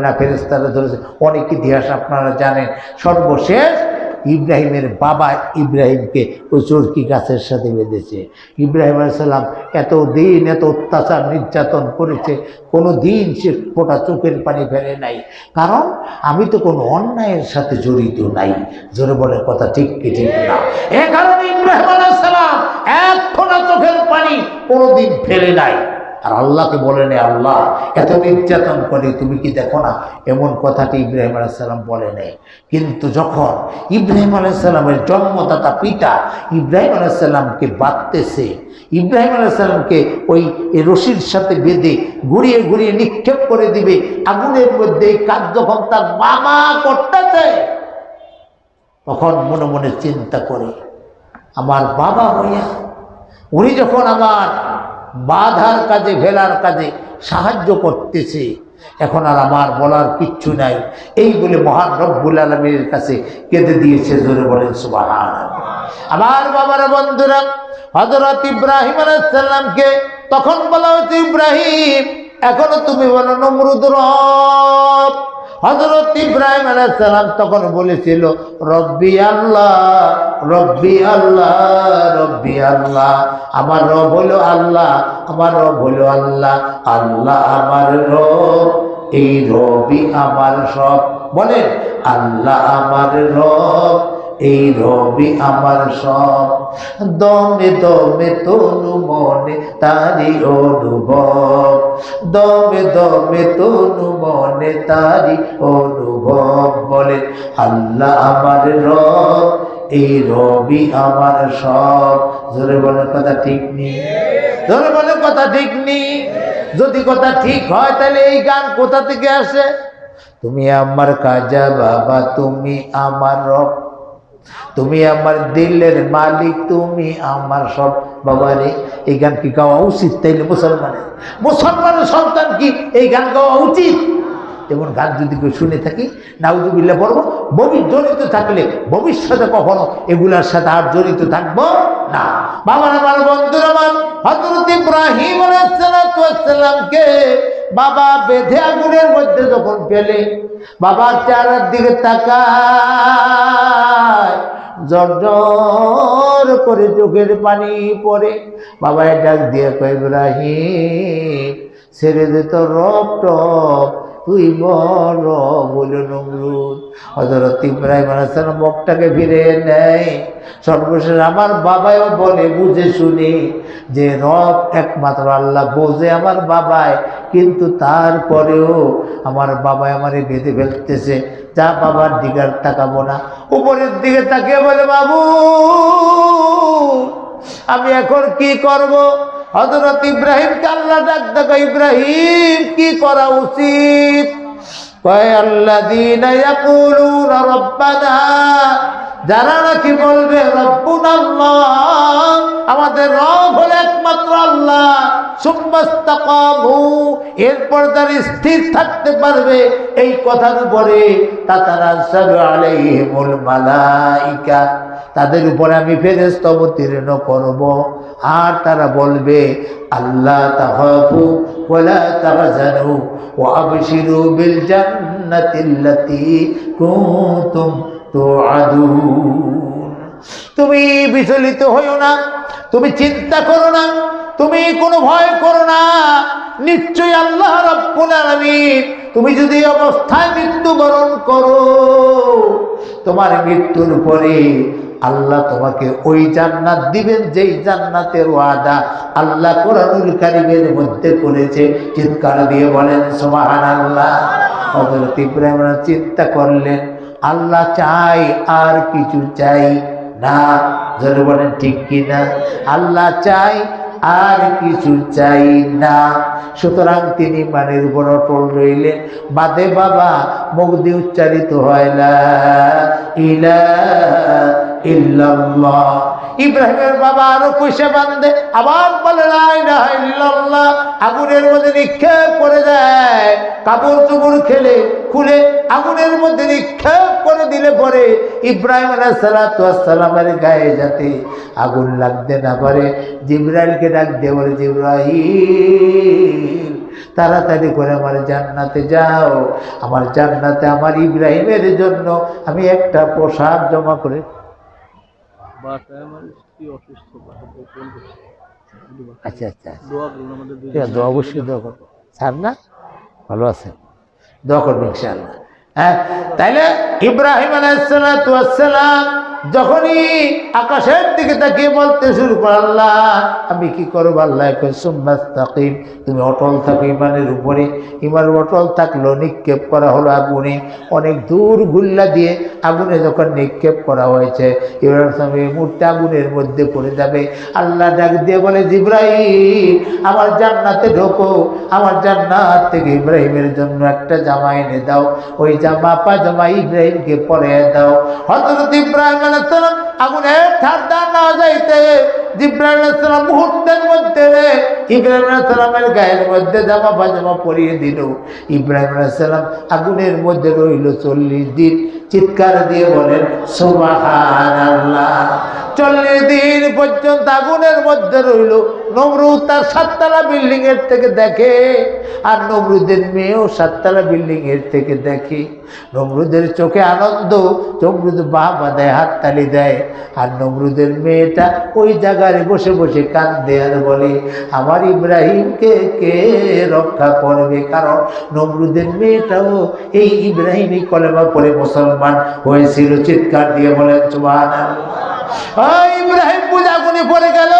S1: না ফেরেশতারা ধরেছে, অনেক ইতিহাস আপনারা জানেন। সর্বশেষ ইব্রাহিমের বাবা ইব্রাহিমকে ওই চরকি গাছের সাথে বেঁধেছে। ইব্রাহিম আলাইহিস সালাম এতদিন এত অত্যাচার নির্যাতন করেছে, কোনো দিন সে ফোঁটা চোখের পানি ফেলে নাই, কারণ আমি তো কোনো অন্যায়ের সাথে জড়িত নাই। জোরে বলে কথা ঠিক কি ঠিক না? এ কারণে ইব্রাহিম আলাইহিস সালাম এক ফোঁটা চোখের পানি কোনোদিন ফেলে নাই। আর আল্লাহকে বলে নেই, আল্লাহ এত নির্যাতন করে তুমি কি দেখো না? এমন কথাটি ইব্রাহিম আলাইহিস সালাম বলে নেই। কিন্তু যখন ইব্রাহিম আলাইহিস সালামের জন্মদাতা পিতা ইব্রাহিম আলাইহিস সালামকে বাঁধতেছে, ইব্রাহিম আলাইহিস সালামকে ওই রশির সাথে বেঁধে ঘুরিয়ে ঘুরিয়ে নিক্ষেপ করে দিবে আগুনের মধ্যে, এই কাজ যখন তার মামা করতেছে, তখন মনে মনে চিন্তা করে, আমার বাবা হইয়া উনি যখন আমার বাধার কাজে, ভেলার কাজে সাহায্য করতেছে, এখন আর আমার বলার কিচ্ছু নাই। এই বলে মহান রব্বুল আলামিনের কাছে কেঁদে দিয়েছে। জোরে বলেন সুবহানাল্লাহ। আমার বাবারা, বন্ধুরা, হযরত ইব্রাহিম আলাইহিস সালামকে তখন বলা হচ্ছে, ইব্রাহিম এখনো তুমি বলো নমরুদ রব। হযরত ইব্রাহিম আলাইহিস সালাম তখন বলেছিল, রব্বি আল্লাহ, রব্বি আল্লাহ, রব্বি আল্লাহ। আমার রব হলো আল্লাহ, আমার রব হলো আল্লাহ, আল্লাহ আমার রব, এই রবই আমার সব। বলেন, আল্লাহ আমার রব, এই রবি আমার সব। দমে দমে তনু মনে তারি অনুভব, দমে দমে তনু মনে তারি অনুভব। বলে, আল্লাহ আমার রব, এই রবি আমার সব। জোরে বলে কথা ঠিক নেই? জোরে বলে কথা ঠিক নেই? যদি কথা ঠিক হয় তাহলে এই গান কোথা থেকে আসে? তুমি আমার কাজা বাবা, তুমি আমার রব, তুমি আমার দিলের মালিক, তুমি আমার সব। বাবারে, এই গান কি গাওয়া উচিত? তাইলে মুসলমানের সন্তান কি এই গান গাওয়া উচিত? এমন গান যদি কেউ শুনে থাকি, নাউজুবিল্লাহ পড়বো। জড়িত থাকলে ভবিষ্যতে কখনো এগুলার সাথে আর জড়িত থাকবো না। বাবার, আমার বন্ধুরা, আমার হযরত ইব্রাহিম আলাইহিস সালামকে বাবা বেঁধে আগুনের মধ্যে যখন ফেলে, বাবার চেহারার দিকে তাকায়, জর্জর করে চোখের পানি পড়ে। বাবা ডাক দিয়ে কয়, ইব্রাহিম ছেড়ে দে তো রব টব, তুই বড় বলে নমরুদ। হযরত ইব্রাহিম আলাইহিস সালাম মুখটাকে ফিরে নেয়। সর্বশেষ আমার বাবাও বলে বুঝে শুনে যে রব একমাত্র আল্লাহ, বোঝে আমার বাবায়, কিন্তু তারপরেও আমার বাবাই আমারে বেঁধে ফেলতেছে। যা বাবার দিকে আর তাকাবো না, উপরের দিকে তাকিয়ে বলে, বাবু আমি এখন কি করব? হযরত ইব্রাহিমকে আল্লাহ ডাক দেয়, ইব্রাহিম কি করা উচিত? কয়, আল্লাযীনা ইয়াকুলুনা রাব্বানা, যারা নাকি বলবে রব্বুনাল্লাহ, আমাদের রব হলো একমাত্র আল্লাহ, সুম্মাস্তাকামু, এরপর যারা স্থির থাকতে পারবে এই কথার উপরে, তাতানাজ্জালু আলাইহিমুল মালাইকা, তাদের উপরে আমি ফেরেশতা অবতীর্ণ করব। আর তারা বলবে, আল্লাহ তাখাফু ওয়ালা তাহজানু ওয়া আবশিরু বিল জান্নাতিল্লাতী কুনতুম তুআদুন। তুমি বিচলিত হইও না, তুমি চিন্তা করো না, তুমি কোনো ভয় করো না, নিশ্চয়ই আল্লাহ রাব্বুল আলামিন তুমি যদি অবস্থায় মৃত্যুবরণ করো, তোমার মৃত্যুর পরে আল্লাহ তোমাকে ওই জান্নাত দিবেন যেই জান্নাতের ওয়াদা আল্লাহ কোরআনুল কারীমের মধ্যে করেছে। চিৎকার দিয়ে বলেন সুবহানাল্লাহ। হযরত ইব্রাহিম চিন্তা করলেন, আল্লাহ চাই আর কিছু চাই না। জোরে বলেন ঠিক কিনা? আল্লাহ চাই আর কিছু চাই না। সুতরাং তিনি মানের উপর অটল রইলেন। বাদে বাবা মুখ দিয়ে উচ্চারিত হয় লা ইলাহা ইল্লাল্লাহ। ইব্রাহিমের বাবা আরো পয়সা বান্ধে আবার বলে লা ইলাহা ইল্লাল্লাহ। আগুনের মধ্যে নিক্ষেপ করে দেয়, কাপড় চোপড় খুলে আগুনের মধ্যে নিক্ষেপ করে দিলে পরে ইব্রাহিম আলাইহিস সালাতু ওয়াস সালামের গায়ে যাতে আগুন লাগতে না পারে, জিবরাইলকে ডাক দিয়ে বলে, জিবরাইল তাড়াতাড়ি করে আমার জান্নাতে যাও, আমার জান্নাতে আমার ইব্রাহিমের জন্য আমি একটা পোশাক জমা করে। আচ্ছা আচ্ছা, দোয়া অবশ্যই দোয়া করবো স্যার, না ভালো আছে, দোয়া করবো ইনশাআল্লাহ। হ্যাঁ, তাইলে ইব্রাহিম আলাইহিস সালাতু ওয়াস সালাম যখনই আকাশের দিকে তাকিয়ে বলতে শুরু করে, আল্লাহ আমি কি করবো? আল্লাহ কয় সুম্মাস্তাকিম, তুমি অটল থাকো ইমানের উপরে। ইমান অটল থাকলো, নিক্ষেপ করা হলো আগুনে। অনেক দূর গুল্লা দিয়ে আগুনে যখন নিক্ষেপ করা হয়েছে, ইব্রাহিম এই মুহূর্তে আগুনের মধ্যে পড়ে যাবে। আল্লাহ ডাক দিয়ে বলে, জিবরাইল আমার জান্নাতে ঢোকো, আমার জান্নাত থেকে ইব্রাহিমের জন্য একটা জামা এনে দাও, ওই জামা পাজামা ইব্রাহিমকে পরিয়ে দাও। হযরত ইব্রাহিম আলাইহিস সালাম আগুনের ঠান্ডা না যাইতে জিবরাইল আলাইহিস সালাম মুহূর্তের মধ্যে ইব্রাহিম আলাইহিস সালামের গায়ের মধ্যে জামা পাজামা পরিয়ে দিল। ইব্রাহিম আলাইহিস সালাম আগুনের মধ্যে রইল 40 দিন। চিৎকার দিয়ে বলেন সুবহানাল্লাহ। 40 দিন পর্যন্ত আগুনের মধ্যে রইল। নমরুদ তার 7 তলা বিল্ডিং এর থেকে দেখে, আর নমরুদের মেয়েও 7 তলা বিল্ডিং এর থেকে দেখে। নমরুদের চোখে আনন্দ, নমরুদ বাবা দেয়, হাততালি দেয়, আর নমরুদের মেয়েটা ওই জায়গায় বসে বসে কাঁদে আর বলে, আমার ইব্রাহিমকে কে রক্ষা করবে? কারণ নমরুদের মেয়েটাও এই ইব্রাহিমী কলেমা পড়ে মুসলমান হয়েছিল। চিৎকার দিয়ে বলেন সুবহানাল্লাহ। ইব্রাহিম পূজা গুনে পড়ে গেল,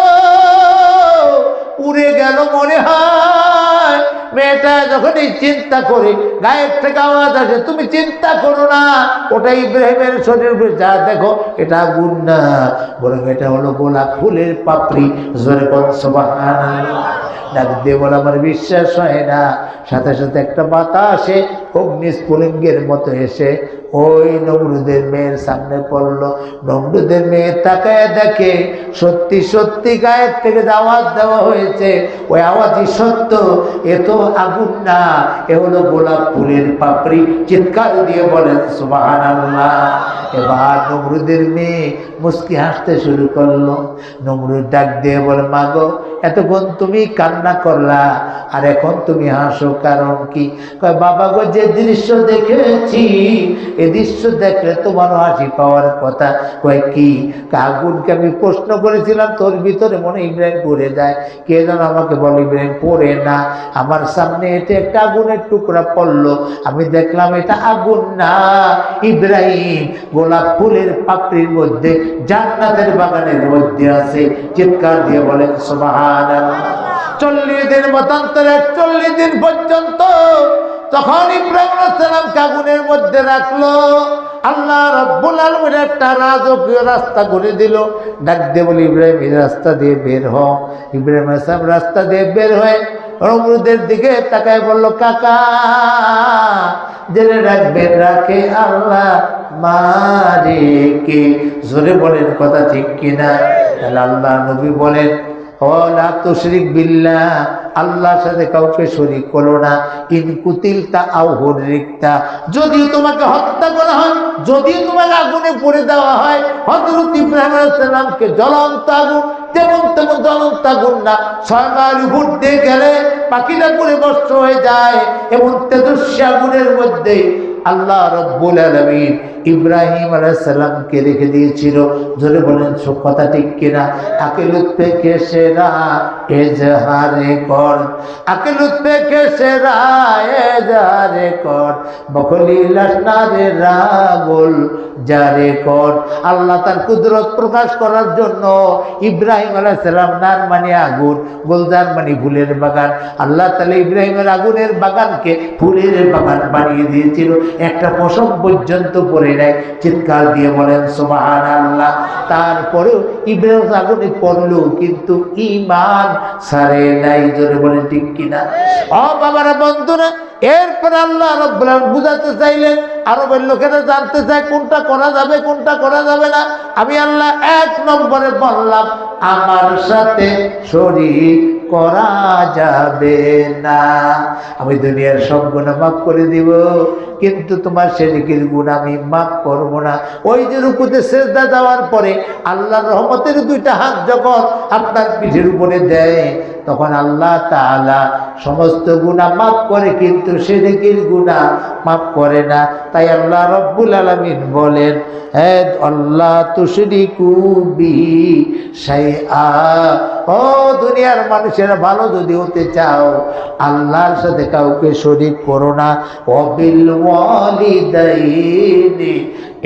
S1: উড়ে গেল মনে হয়। মেয়েটা যখন এই চিন্তা করে, গায়ের থেকে আওয়াজ আসে, তুমি চিন্তা করো না, ওটা ইব্রাহিমের শরীর উপরে যা দেখো এটা আগুন না, বরং এটা হলো গোলাপ ফুলের পাপড়ি। জোরে বল সুবহানাল্লাহ। ডাক দিয়ে বলে, আমার বিশ্বাস হয় না। সাথে সাথে একটা বাতাসে অগ্নিস্ফুলিঙ্গের মতো এসে ওই নমরুদের মেয়ের সামনে পড়লো। নমরুদের মেয়ে তাকায় দেখে সত্যি সত্যি গায়ের থেকে যে আওয়াজ দেওয়া হয়েছে ওই আওয়াজই সত্য, এ তো আগুন না, এ হলো গোলাপ ফুলের পাপড়ি। চিৎকার দিয়ে বলেন সুবহানাল্লাহ। এবার নমরুদের মেয়ে মুস্কি হাসতে শুরু করলো। নমরুদ ডাক দিয়ে বলে, মাগো এতক্ষণ তুমি কান্না করলা আর এখন তুমি হাসো, কারণ কি? কয় বাবা গো, যে দৃশ্য দেখেছি এই দৃশ্য দেখলে তোমারও হাসি পাওয়ার কথা। কয় কি? আগুনকে আমি প্রশ্ন করেছিলাম তোর ভিতরে মনে ইব্রাহিম পড়ে যায়, কে যেন আমাকে বলে ইব্রাহিম পড়ে না, আমার সামনে এটা একটা আগুনের টুকরা পড়লো, আমি দেখলাম এটা আগুন না, ইব্রাহিম গোলাপ ফুলের পাপড়ির মধ্যে জান্নাতের বাগানের মধ্যে আছে। চিৎকার দিয়ে বলেন সুবহানাল্লাহ। 40 দিন মতান্তরে 40 দিন পর্যন্ত তখন ইব্রাহিম আলাইহিস সালামকে আগুনের মধ্যে রাখলো। আল্লাহ রাব্বুল আলামিন একটা রাজকীয় রাস্তা করে দিল। ডাক দিয়ে বলি, ইব্রাহিম এই রাস্তা দিয়ে বের হও। ইব্রাহিম আলাইহিস সালাম রাস্তা দিয়ে বের হয়ে নমরুদের দিকে তাকায় বলল, কাকা জেনে রাখবেন, রাখে আল্লাহ মারে কে। জোরে বলেন কথা ঠিক কিনা? আল্লাহ নবী বলেন, ওয়ালা তুশরিক বিল্লাহ, আল্লাহর সাথে কাউকে শরীক করো না। ইন কুতিলতা আও হুররিকতা, যদিও তোমাকে হত্যা করা হয়, যদিও তোমাকে আগুনে পড়ে দেওয়া হয়, হযরত ইব্রাহিম আলাইহিস সালামকে জ্বলন্ত আগুন তেমন তেমন জ্বলন্ত আগুন না, 6 মাইল উপর দিয়ে গেলে পাখিটা পুড়ে ভস্ম হয়ে যায়, এবং তেজস্বী আগুনের মধ্যে আল্লাহ রব্বুল আলামিন ইব্রাহিম আলাইহিস সালামকে রেখে দিয়েছিল। জোরে বলেন কথা ঠিক কিনা? আকিলুত থেকে সেরা এজাহারে কর, আকিলুত থেকে সেরা এজাহারে কর, বখলি লাশনারে রাগুল জারে কর। আল্লাহ তার কুদরত প্রকাশ করার জন্য ইব্রাহিম আলাইহিস সালাম নার মানে আগুন, গোলজার মানে ফুলের বাগান, আল্লাহ তাআলা ইব্রাহিমের আগুনের বাগানকে ফুলের বাগান বানিয়ে দিয়েছিল। একটা পশম পর্যন্ত পড়ে নাই। চিৎকার দিয়ে বলেন সুবহানাল্লাহ। তারপরেও ইব্রাহিম আগুনে পড়লো কিন্তু ঈমান ছাড়ে নাই। জোরে বলেন ঠিক কিনা? ও বাবারা, বন্ধুরা, এরপর আল্লাহ রাব্বুল আলামিন বুঝাতে চাইলেন, আরবের লোকেরা জানতে চায় কোনটা করা যাবে কোনটা করা যাবে না। আমি আল্লাহ 1 নম্বরে বললাম, আমার সাথে শরীক করা যাবে না। আমি দুনিয়ার সব গুনাহ মাফ করে দিব, কিন্তু তোমার শিরকের গুনাহ আমি মাফ করব না। ওই যে রুকুতে সিজদা দেওয়ার পরে আল্লাহর রহমতের 2টা হাত যখন আপনার পিঠের উপরে দেয়, তখন আল্লাহ তাআলা সমস্ত গুনাহ মাফ করে, কিন্তু শিরকের গুনাহ মাফ করে না। তাই আল্লাহ রব্বুল আলামিন বলেন, হে আল্লাহ তুশরিকু বিহি শাইআ। ও দুনিয়ার মানুষেরা, ভালো যদি হতে চাও আল্লাহর সাথে কাউকে শরীক করো না। ওয়াবিল ওয়ালিদাইনি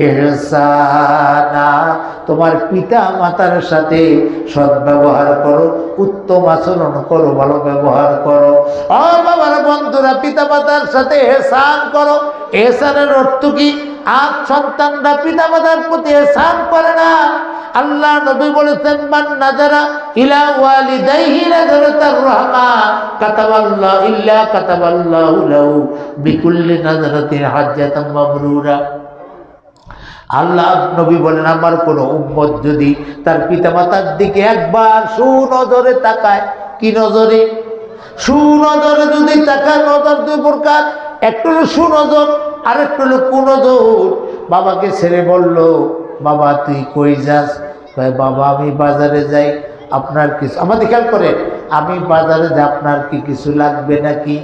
S1: ইহসানা, তোমার পিতা মাতার সাথে সদ্ব্যবহার করো, উত্তম আচরণ করো, ভালো ব্যবহার করো। ও বাবার বন্ধুরা, পিতা মাতার সাথে ইহসান করো। ইহসানের অর্থ কি? আজ সন্তানরা পিতা মাতার প্রতি ইহসান করে না। আল্লাহ নবী বলেছেন, মান নাযারা ইলা ওয়ালিদাইহি নাযারাতার রাহমা কাতাবাল্লাহু ইল্লা কাতাবাল্লাহু লাহু বিকুল্লি নাযারাতিন হাজ্জাতাম মাবরুরা। আল্লাহ নবী বলেন, আমার কোনো উম্মত যদি তার পিতামাতার দিকে একবার সুনজরে তাকায়, কি নজরে? সুনজরে যদি তাকায়। নজর 2 প্রকার, একটা হলো সুনজর, আর একটা হলো কুনজর। বাবাকে ছেড়ে বলল, বাবা তুই কই যাস? কয়, বাবা আমি বাজারে যাই, আপনার কিছু, আমাদের খেয়াল করে, আমি বাজারে যাই, আপনার কি কিছু লাগবে নাকি?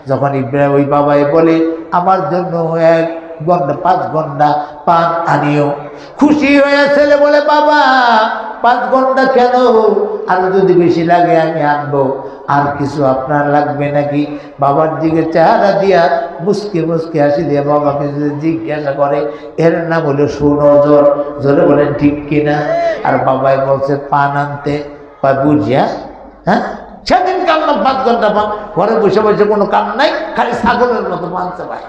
S1: যখন ইব্রাহিম ওই বাবাই বলে, আমার জন্য 1 ঘন্টা 5 ঘন্টা পান আনিও, খুশি হয়ে ছেলে বলে, বাবা 5 ঘন্টা কেন, আর যদি বেশি লাগে আমি আনবো, আর কিছু আপনার লাগবে নাকি? বাবার দিকে চেহারা দিয়া মুসকে মুসকে হাসি দিয়ে বাবাকে যদি জিজ্ঞাসা করে, এর নাম হলো সুনজর। জোরে বলেন ঠিক কিনা? আর বাবাই বলছে পান আনতে, বুঝিয়া, হ্যাঁ সেদিন কামলাম 5 ঘন্টা পান, ঘরে বসে বসে কোনো কাম নাই, খালি ছাগলের মতো মানছে ভাই।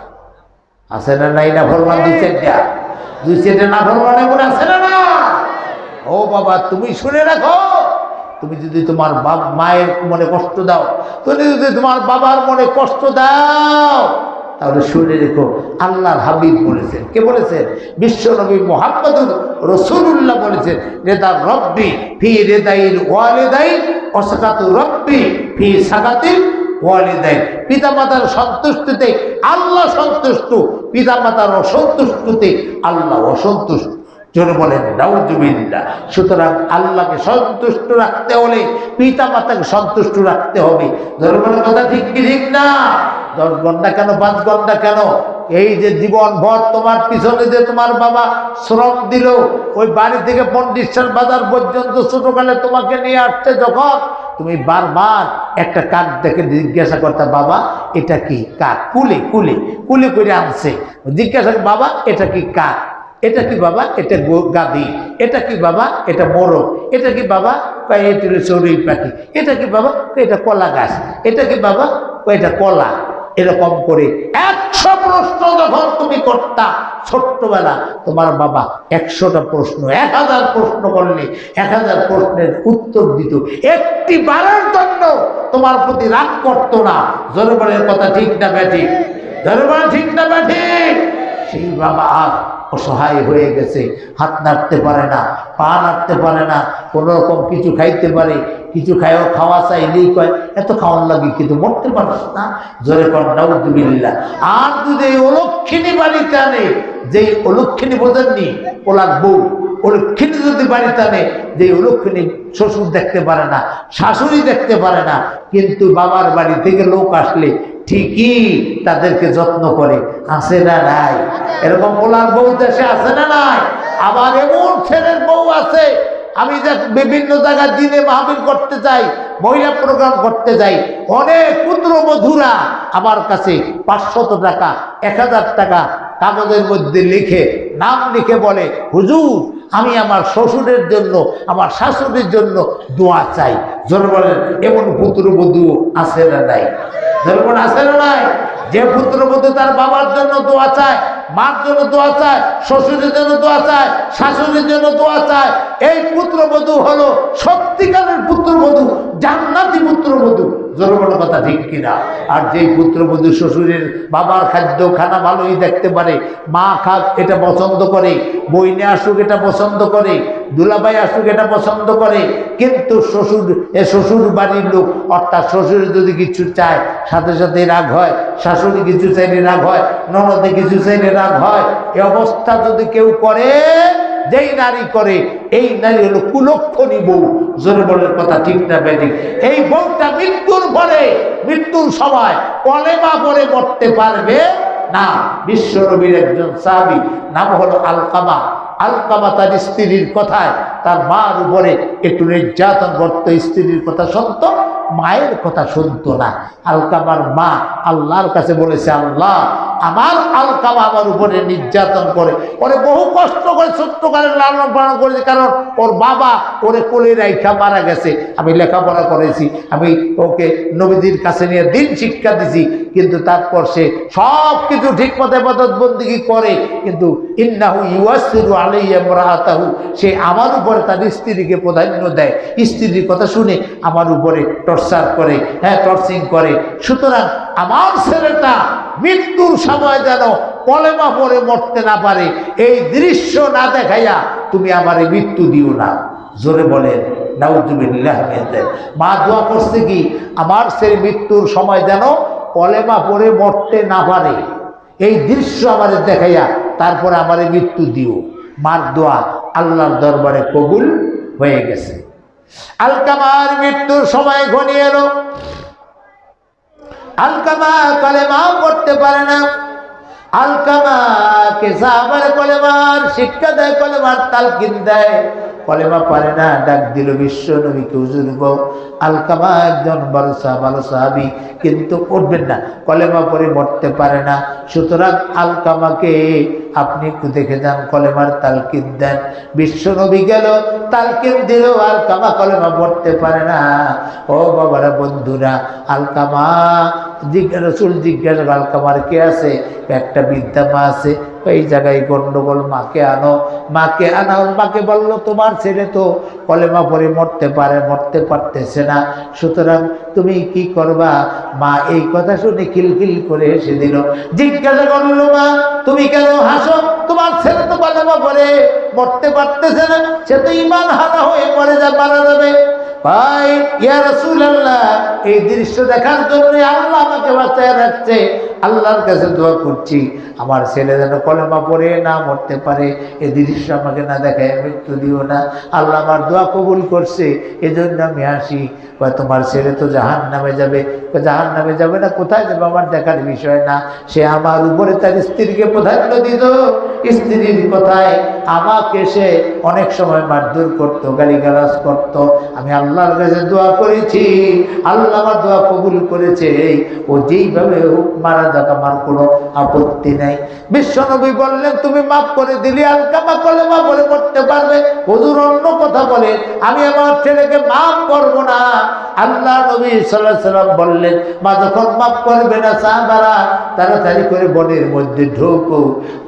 S1: আছে না নাই? না ফরমান 2 না ফরমানে মনে আছে না? না। ও বাবা, তুমি শুনে রাখো, তুমি যদি তোমার মায়ের মনে কষ্ট দাও, তুমি যদি তোমার বাবার মনে কষ্ট দাও, তাহলে শুনে রেখো, আল্লাহর হাবিব বলেছেন। কে বলেছেন? বিশ্বনবী মুহাম্মদুর রাসূলুল্লাহ বলেছেন, রেদা রব্বি ফি রেদাইল ওয়ালিদাইন ওয়া সাকাতু রব্বি ফি সাকাতিল ওয়ালিদাইন। পিতামাতার সন্তুষ্টিতে আল্লাহ সন্তুষ্ট, পিতামাতার অসন্তুষ্টতে আল্লাহ অসন্তুষ্ট। জোরে বলেন নাউযুবিল্লাহ। সুতরাং আল্লাহকে সন্তুষ্ট রাখতে হলে পিতা মাতাকে সন্তুষ্ট রাখতে হবে। জোরে বলেন কথা ঠিক কি ঠিক না? 10 ঘন্টা কেন, 5 ঘন্টা কেন? এই যে জীবন ভর তোমার পিছনে যে তোমার বাবা শ্রম দিল, ওই বাড়ি থেকে পন্ডিতসার বাজার পর্যন্ত ছোটকালে তোমাকে নিয়ে আসতে, যখন তুমি বারবার একটা কাক দেখে জিজ্ঞাসা করতে, বাবা এটা কি কাক? কুলে কুলে কুলে করে আনছে, জিজ্ঞাসা, বাবা এটা কি কাক? এটা কি বাবা? এটা গাদি। এটা কি বাবা? এটা মোরগ। এটা কি বাবা? এটা হলো চড়ুই পাখি। এটা কি বাবা? এটা কলা গাছ। এটা কি বাবা? এটা কলা। এরকম করে 100 প্রশ্ন যখন তুমি করতা ছোট্টবেলা, তোমার বাবা 100টা প্রশ্ন, 1000 প্রশ্ন করলে 1000 প্রশ্নের উত্তর দিত, একটি বারের জন্য তোমার প্রতি রাগ করতো না। জোরে বলে কথা ঠিক না ব্যাঠিক? জোরে বলে ঠিক না ব্যাঠিক? সেই বাবা আজ অসহায় হয়ে গেছে, হাত নাড়তে পারে না, পা নাড়তে পারে না, কোনো রকম কিছু খাইতে পারে, কিছু খাওয়া চাইলেই কয় এত খাওয়ার লাগে, কিন্তু মরতে পারছ না। জোরে কর নাউযুবিল্লাহ। আর যদি এই অলক্ষিণী বাড়িতে আনে, যেই অলক্ষিণী বোঝেননি, ওলার বউ অলক্ষিণী যদি বাড়িতে আনে, যে অলক্ষিণী শ্বশুর দেখতে পারে না, শাশুড়ি দেখতে পারে না, কিন্তু বাবার বাড়ি থেকে লোক আসলে ঠিকই তাদেরকে যত্ন করে, আছে না নাই? এরকম পোলার বউ দেশে আছে না নাই? আবার এমন ছেলের বউ আছে, আমি যে বিভিন্ন জায়গায় দিনে মাহফিল করতে যাই, মহিলা প্রোগ্রাম করতে যাই, অনেক পুত্রবধূরা আমার কাছে 500 টাকা 1000 টাকা কাগজের মধ্যে লিখে নাম লিখে বলে, হুজুর আমি আমার শ্বশুরের জন্য, আমার শাশুড়ির জন্য দোয়া চাই। জোর বলেন, এমন পুত্রবধূ আছে না নাই? জোর বলেন, আছে না নাই? যে পুত্রবধূ তার বাবার জন্য দোয়া চায়, মার জন্য দোয়া চায়, শ্বশুরের জন্য দোয়া চায়, শাশুড়ির জন্য দোয়া চায়, এই পুত্রবধূ হলো সত্যিকারের পুত্রবধূ, জান্নাতি পুত্রবধূ। জোর বড় কথা ঠিক কিনা? আর যেই পুত্রবধূ শ্বশুরের বাবার খাদ্য খানা ভালোই দেখতে পারে, মা খাক এটা পছন্দ করে, বইনে আসুক এটা পছন্দ করে, দুলাভাই আসুক এটা পছন্দ করে, কিন্তু শ্বশুর বাড়ির লোক অর্থাৎ শ্বশুর যদি কিছু চায় সাথে সাথে রাগ হয়, শাশুড়ি কিছু চাইলে রাগ হয়, ননদে কিছু চাইলে রাগ হয়। এই অবস্থা যদি কেউ করে, যেই নারী করে, এই নারী হলো কুলক্ষণী বউ। জোরে বলার কথা ঠিক না বেঠিক? এই বউটা মৃত্যুর পরে, মৃত্যুর সময় কলেমা পড়ে মরতে পারবে না। বিশ্ব নবীর একজন সাহাবী নাম হলো আলকামা। আলকামা তার স্ত্রীর কথায় তার মার উপরে একটু নির্যাতন করত, স্ত্রীর কথা শুনতো, মায়ের কথা শুনতো না। আলকামার মা আল্লাহর কাছে বলেছে, আল্লাহ আমার আলকামা আমার উপরে নির্যাতন করে, ওরে বহু কষ্ট করে ছোট্টকালে লালন পালন করেছে, কারণ ওর বাবা ওরে কোলে রাইখা মারা গেছে। আমি লেখাপড়া করেছি, আমি ওকে নবীজির কাছে নিয়ে দিন শিক্ষা দিছি, কিন্তু তারপর সে সব কিছু ঠিক মতো ইবাদতবন্দেগী করে, কিন্তু ইন্নাহু ইউয়াসসিরু আলাইয়া ইমরাআতাহু, সে আমার উপরে তার স্ত্রীকে প্রাধান্য দেয়, স্ত্রীর কথা শুনে আমার উপরে টর্চার করে, টর্চিং করে। সুতরাং আমার ছেলেটা মৃত্যুর সময় যেন কলেমা পড়ে মরতে না পারে, এই দৃশ্য না দেখাইয়া তুমি আমারে মৃত্যু দিও না। জোরে বলেন নাউযুবিল্লাহ। মা দোয়া করছে কি, আমার ছেলে মৃত্যুর সময় যেন কলেমা পড়ে মরতে না পারে, এই দৃশ্য আমারে দেখাইয়া তারপরে আমারে মৃত্যু দিও। মার দোয়া আল্লাহর দরবারে কবুল হয়ে গেছে। আলকামার মৃত্যুর সময় ঘনিয়ে এলো। আলকামা কলেমা পড়তে পারে না। আলকামাকে সাহাবার কলেমার শিক্ষা দেয়, কলেমার তালকিন দেয়, কলেমা পারে না। ডাক দিল বিশ্ব নবীকে, হুজুর গো, আলকামা একজন ভালো সাহাবী, কিন্তু করবেন না, কলেমা পড়ে মরতে পারে না, সুতরাং আলকামাকে আপনি একটু দেখে যান, কলেমার তালকিন দেন। বিশ্ব নবী গেল, তালকিন দিল, আলকামা কলেমা পড়তে পারে না। ও বাবারা, বন্ধুরা, আলকামা রসুল জিজ্ঞাসা, আলকামার কে আছে? একটা বৃদ্ধা মা আছে, এই জায়গায় গন্ডগোল, মাকে আনো। মাকে আনা, মাকে বললো তোমার ছেলে তো কলেমা পড়ে মরতে পারতেছে না, সুতরাং তুমি কি করবা? মা এই কথা শুনে খিলখিল করে হেসে দিল। জিজ্ঞাসা করলো, মা তুমি কেন হাসো? তোমার ছেলে তো কলেমা পড়ে মরতে পারতেছে না, সে তো ঈমান হারা হয়ে মারা যাবে। ভাই, ইয়া রাসূলুল্লাহ, এই দৃশ্য দেখার জন্য আল্লাহ আমাকে বাঁচায় রাখছে, আল্লাহর কাছে দোয়া করছি আমার ছেলে যেন কলেমা পড়ে না মরতে পারে, এই দৃশ্য আমাকে না দেখায় মৃত্যু দিও না। আল্লাহ আমার দোয়া কবুল করছে, এজন্য আমি আসি। তোমার ছেলে তো জাহান্নামে যাবে। জাহান্নামে যাবে না, কোথায় যাবে আমার দেখার বিষয় না। সে আমার উপরে তার স্ত্রীকে প্রাধান্য দিত, স্ত্রীর কথায় আমাকে সে অনেক সময় মারধর করতো, গালিগালাজ করতো। আমি আল্লাহর কাছে দোয়া করেছি, আল্লাহ আমার দোয়া কবুল করেছে। ও যেইভাবে হোক মারা যাক, আমার কোনো আপত্তি নাই। বিশ্বনবী বললেন, তুমি মাফ করে দিলি, আলকামা কলেমা পড়ে মরতে পারবে। হুজুর অন্য কথা বলে, আমি আমার ছেলেকে মাফ করব না। আল্লাহ নবী সাল্লাল্লাহু আলাইহি সাল্লাম বললেন, মা যখন মাফ করবে না, সাহাবারা তাড়াতাড়ি করে বনের মধ্যে ঢোকো,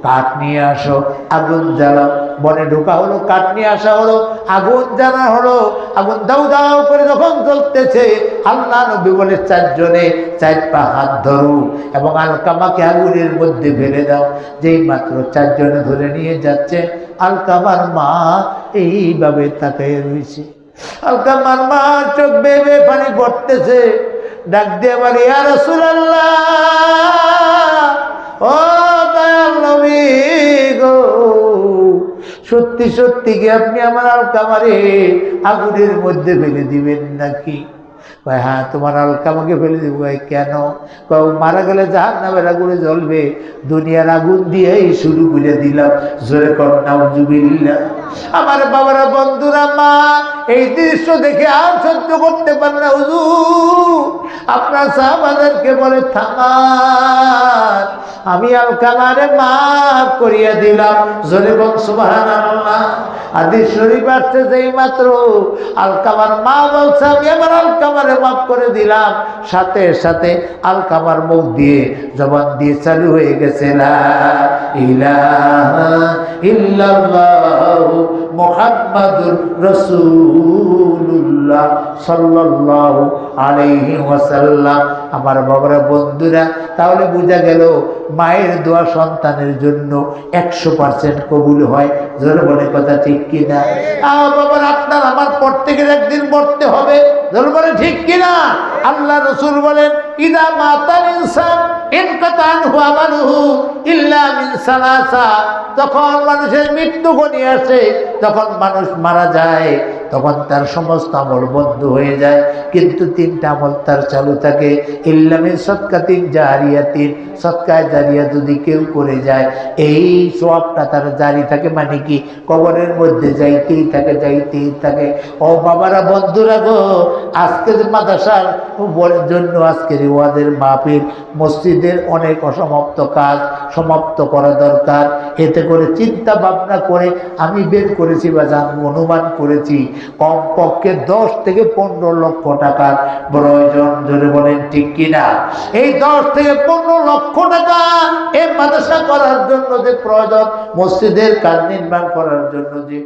S1: কাঠ নিয়ে আসো, আগুন জ্বালাও। বনে ঢোকা হলো, কাঠ নিয়ে আসা হলো, আগুন জ্বালা হলো। আগুন দাউ দাউ করে যখন জ্বলতেছে, আল্লাহ নবী বলে, চারজনে চার পা হাত ধরো এবং আলকামাকে আগুনের মধ্যে ফেলে দাও। যেই মাত্র চারজনে ধরে নিয়ে যাচ্ছে, আলকামার মা এইভাবে তাকিয়ে রয়েছে। আলকামার মা চোখ বেয়ে বেয়ে পানি পড়তেছে। ডাক দিয়ে বলে, ইয়া রাসূলুল্লাহ, ও দয়াল নবী গো, সত্যি সত্যি কি আপনি আমার আলকামারে আগুনের মধ্যে ফেলে দিবেন নাকি? কয় হ্যাঁ, তোমার আলকামাকে ফেলে দিব। কয় কেন? কয় মারা গেলে জাহান্নামের আগুনে জ্বলবে, দুনিয়ার আগুন দিয়েই শুরু করে দিলাম। জোরে কর নাউজুবিল্লাহ। আমার বাবারা, বন্ধুরা, মা এই দৃশ্য দেখে আর সহ্য করতে পারে না। হুজুর, আপনার সাহাবাদেরকে বলে থামান, আমি আলকামারে মাফ করিয়া দিলাম। জোরে বল সুবহানাল্লাহ। হাদিস শরীফ আসছে, যেই মাত্র আলকামার মা বলছে আমি আমার আলকামারে মাফ করে দিলাম, সাথে সাথে আলকামার মুখ দিয়ে, জবান দিয়ে চালু হয়ে গেছে লা ইলাহা ইল্লাল্লাহু মুহাম্মাদুর রাসূলুল্লাহ সাল্লাল্লাহু আলাইহি ওয়াসাল্লাম। আমার বাবারা, বন্ধুরা, তাহলে বোঝা গেল মায়ের দোয়া সন্তানের জন্য 100% কবুল হয়। জোরে বলে কথা ঠিক কিনা? বাবার, আপনার আমার প্রত্যেকের একদিন মরতে হবে। জোরে বলে ঠিক কিনা? আল্লাহ রাসূল বলেন, ইদা মাতাল ইনসান ইনকাতা আনহু আমালুহু ইল্লা মিন সালাসা। যখন মানুষের মৃত্যু ঘনিয়ে আসে, যখন মানুষ মারা যায়, তখন তার সমস্ত আমল বন্ধ হয়ে যায়, কিন্তু 3টা আমল তার চালু থাকে। ইল্লা মিন সাদকাতিন জারিয়াতিন, সদকায়ে জারিয়া যদি কেউ করে যায়, এই সওয়াবটা তার জারি থাকে। মানে কি? কবরের মধ্যে যাইতেই থাকে, যাইতেই থাকে। ও বাবারা, বন্ধুরা গো, আজকের মাদ্রাসার জন্য আজকের ওয়াজের মাহফিল, মসজিদের অনেক অসমাপ্ত কাজ সমাপ্ত করা দরকার। এতে করে চিন্তা ভাবনা করে আমি বের করেছি বা অনুমান করেছি, কমপক্ষে 10 থেকে 15 লক্ষ টাকার প্রয়োজন। জোরে বলেন ঠিক কিনা? এই 10 থেকে 15 লক্ষ টাকা এই মাদ্রাসা করার জন্য যে প্রয়োজন, মসজিদের কাজ নির্মাণ করার জন্য যে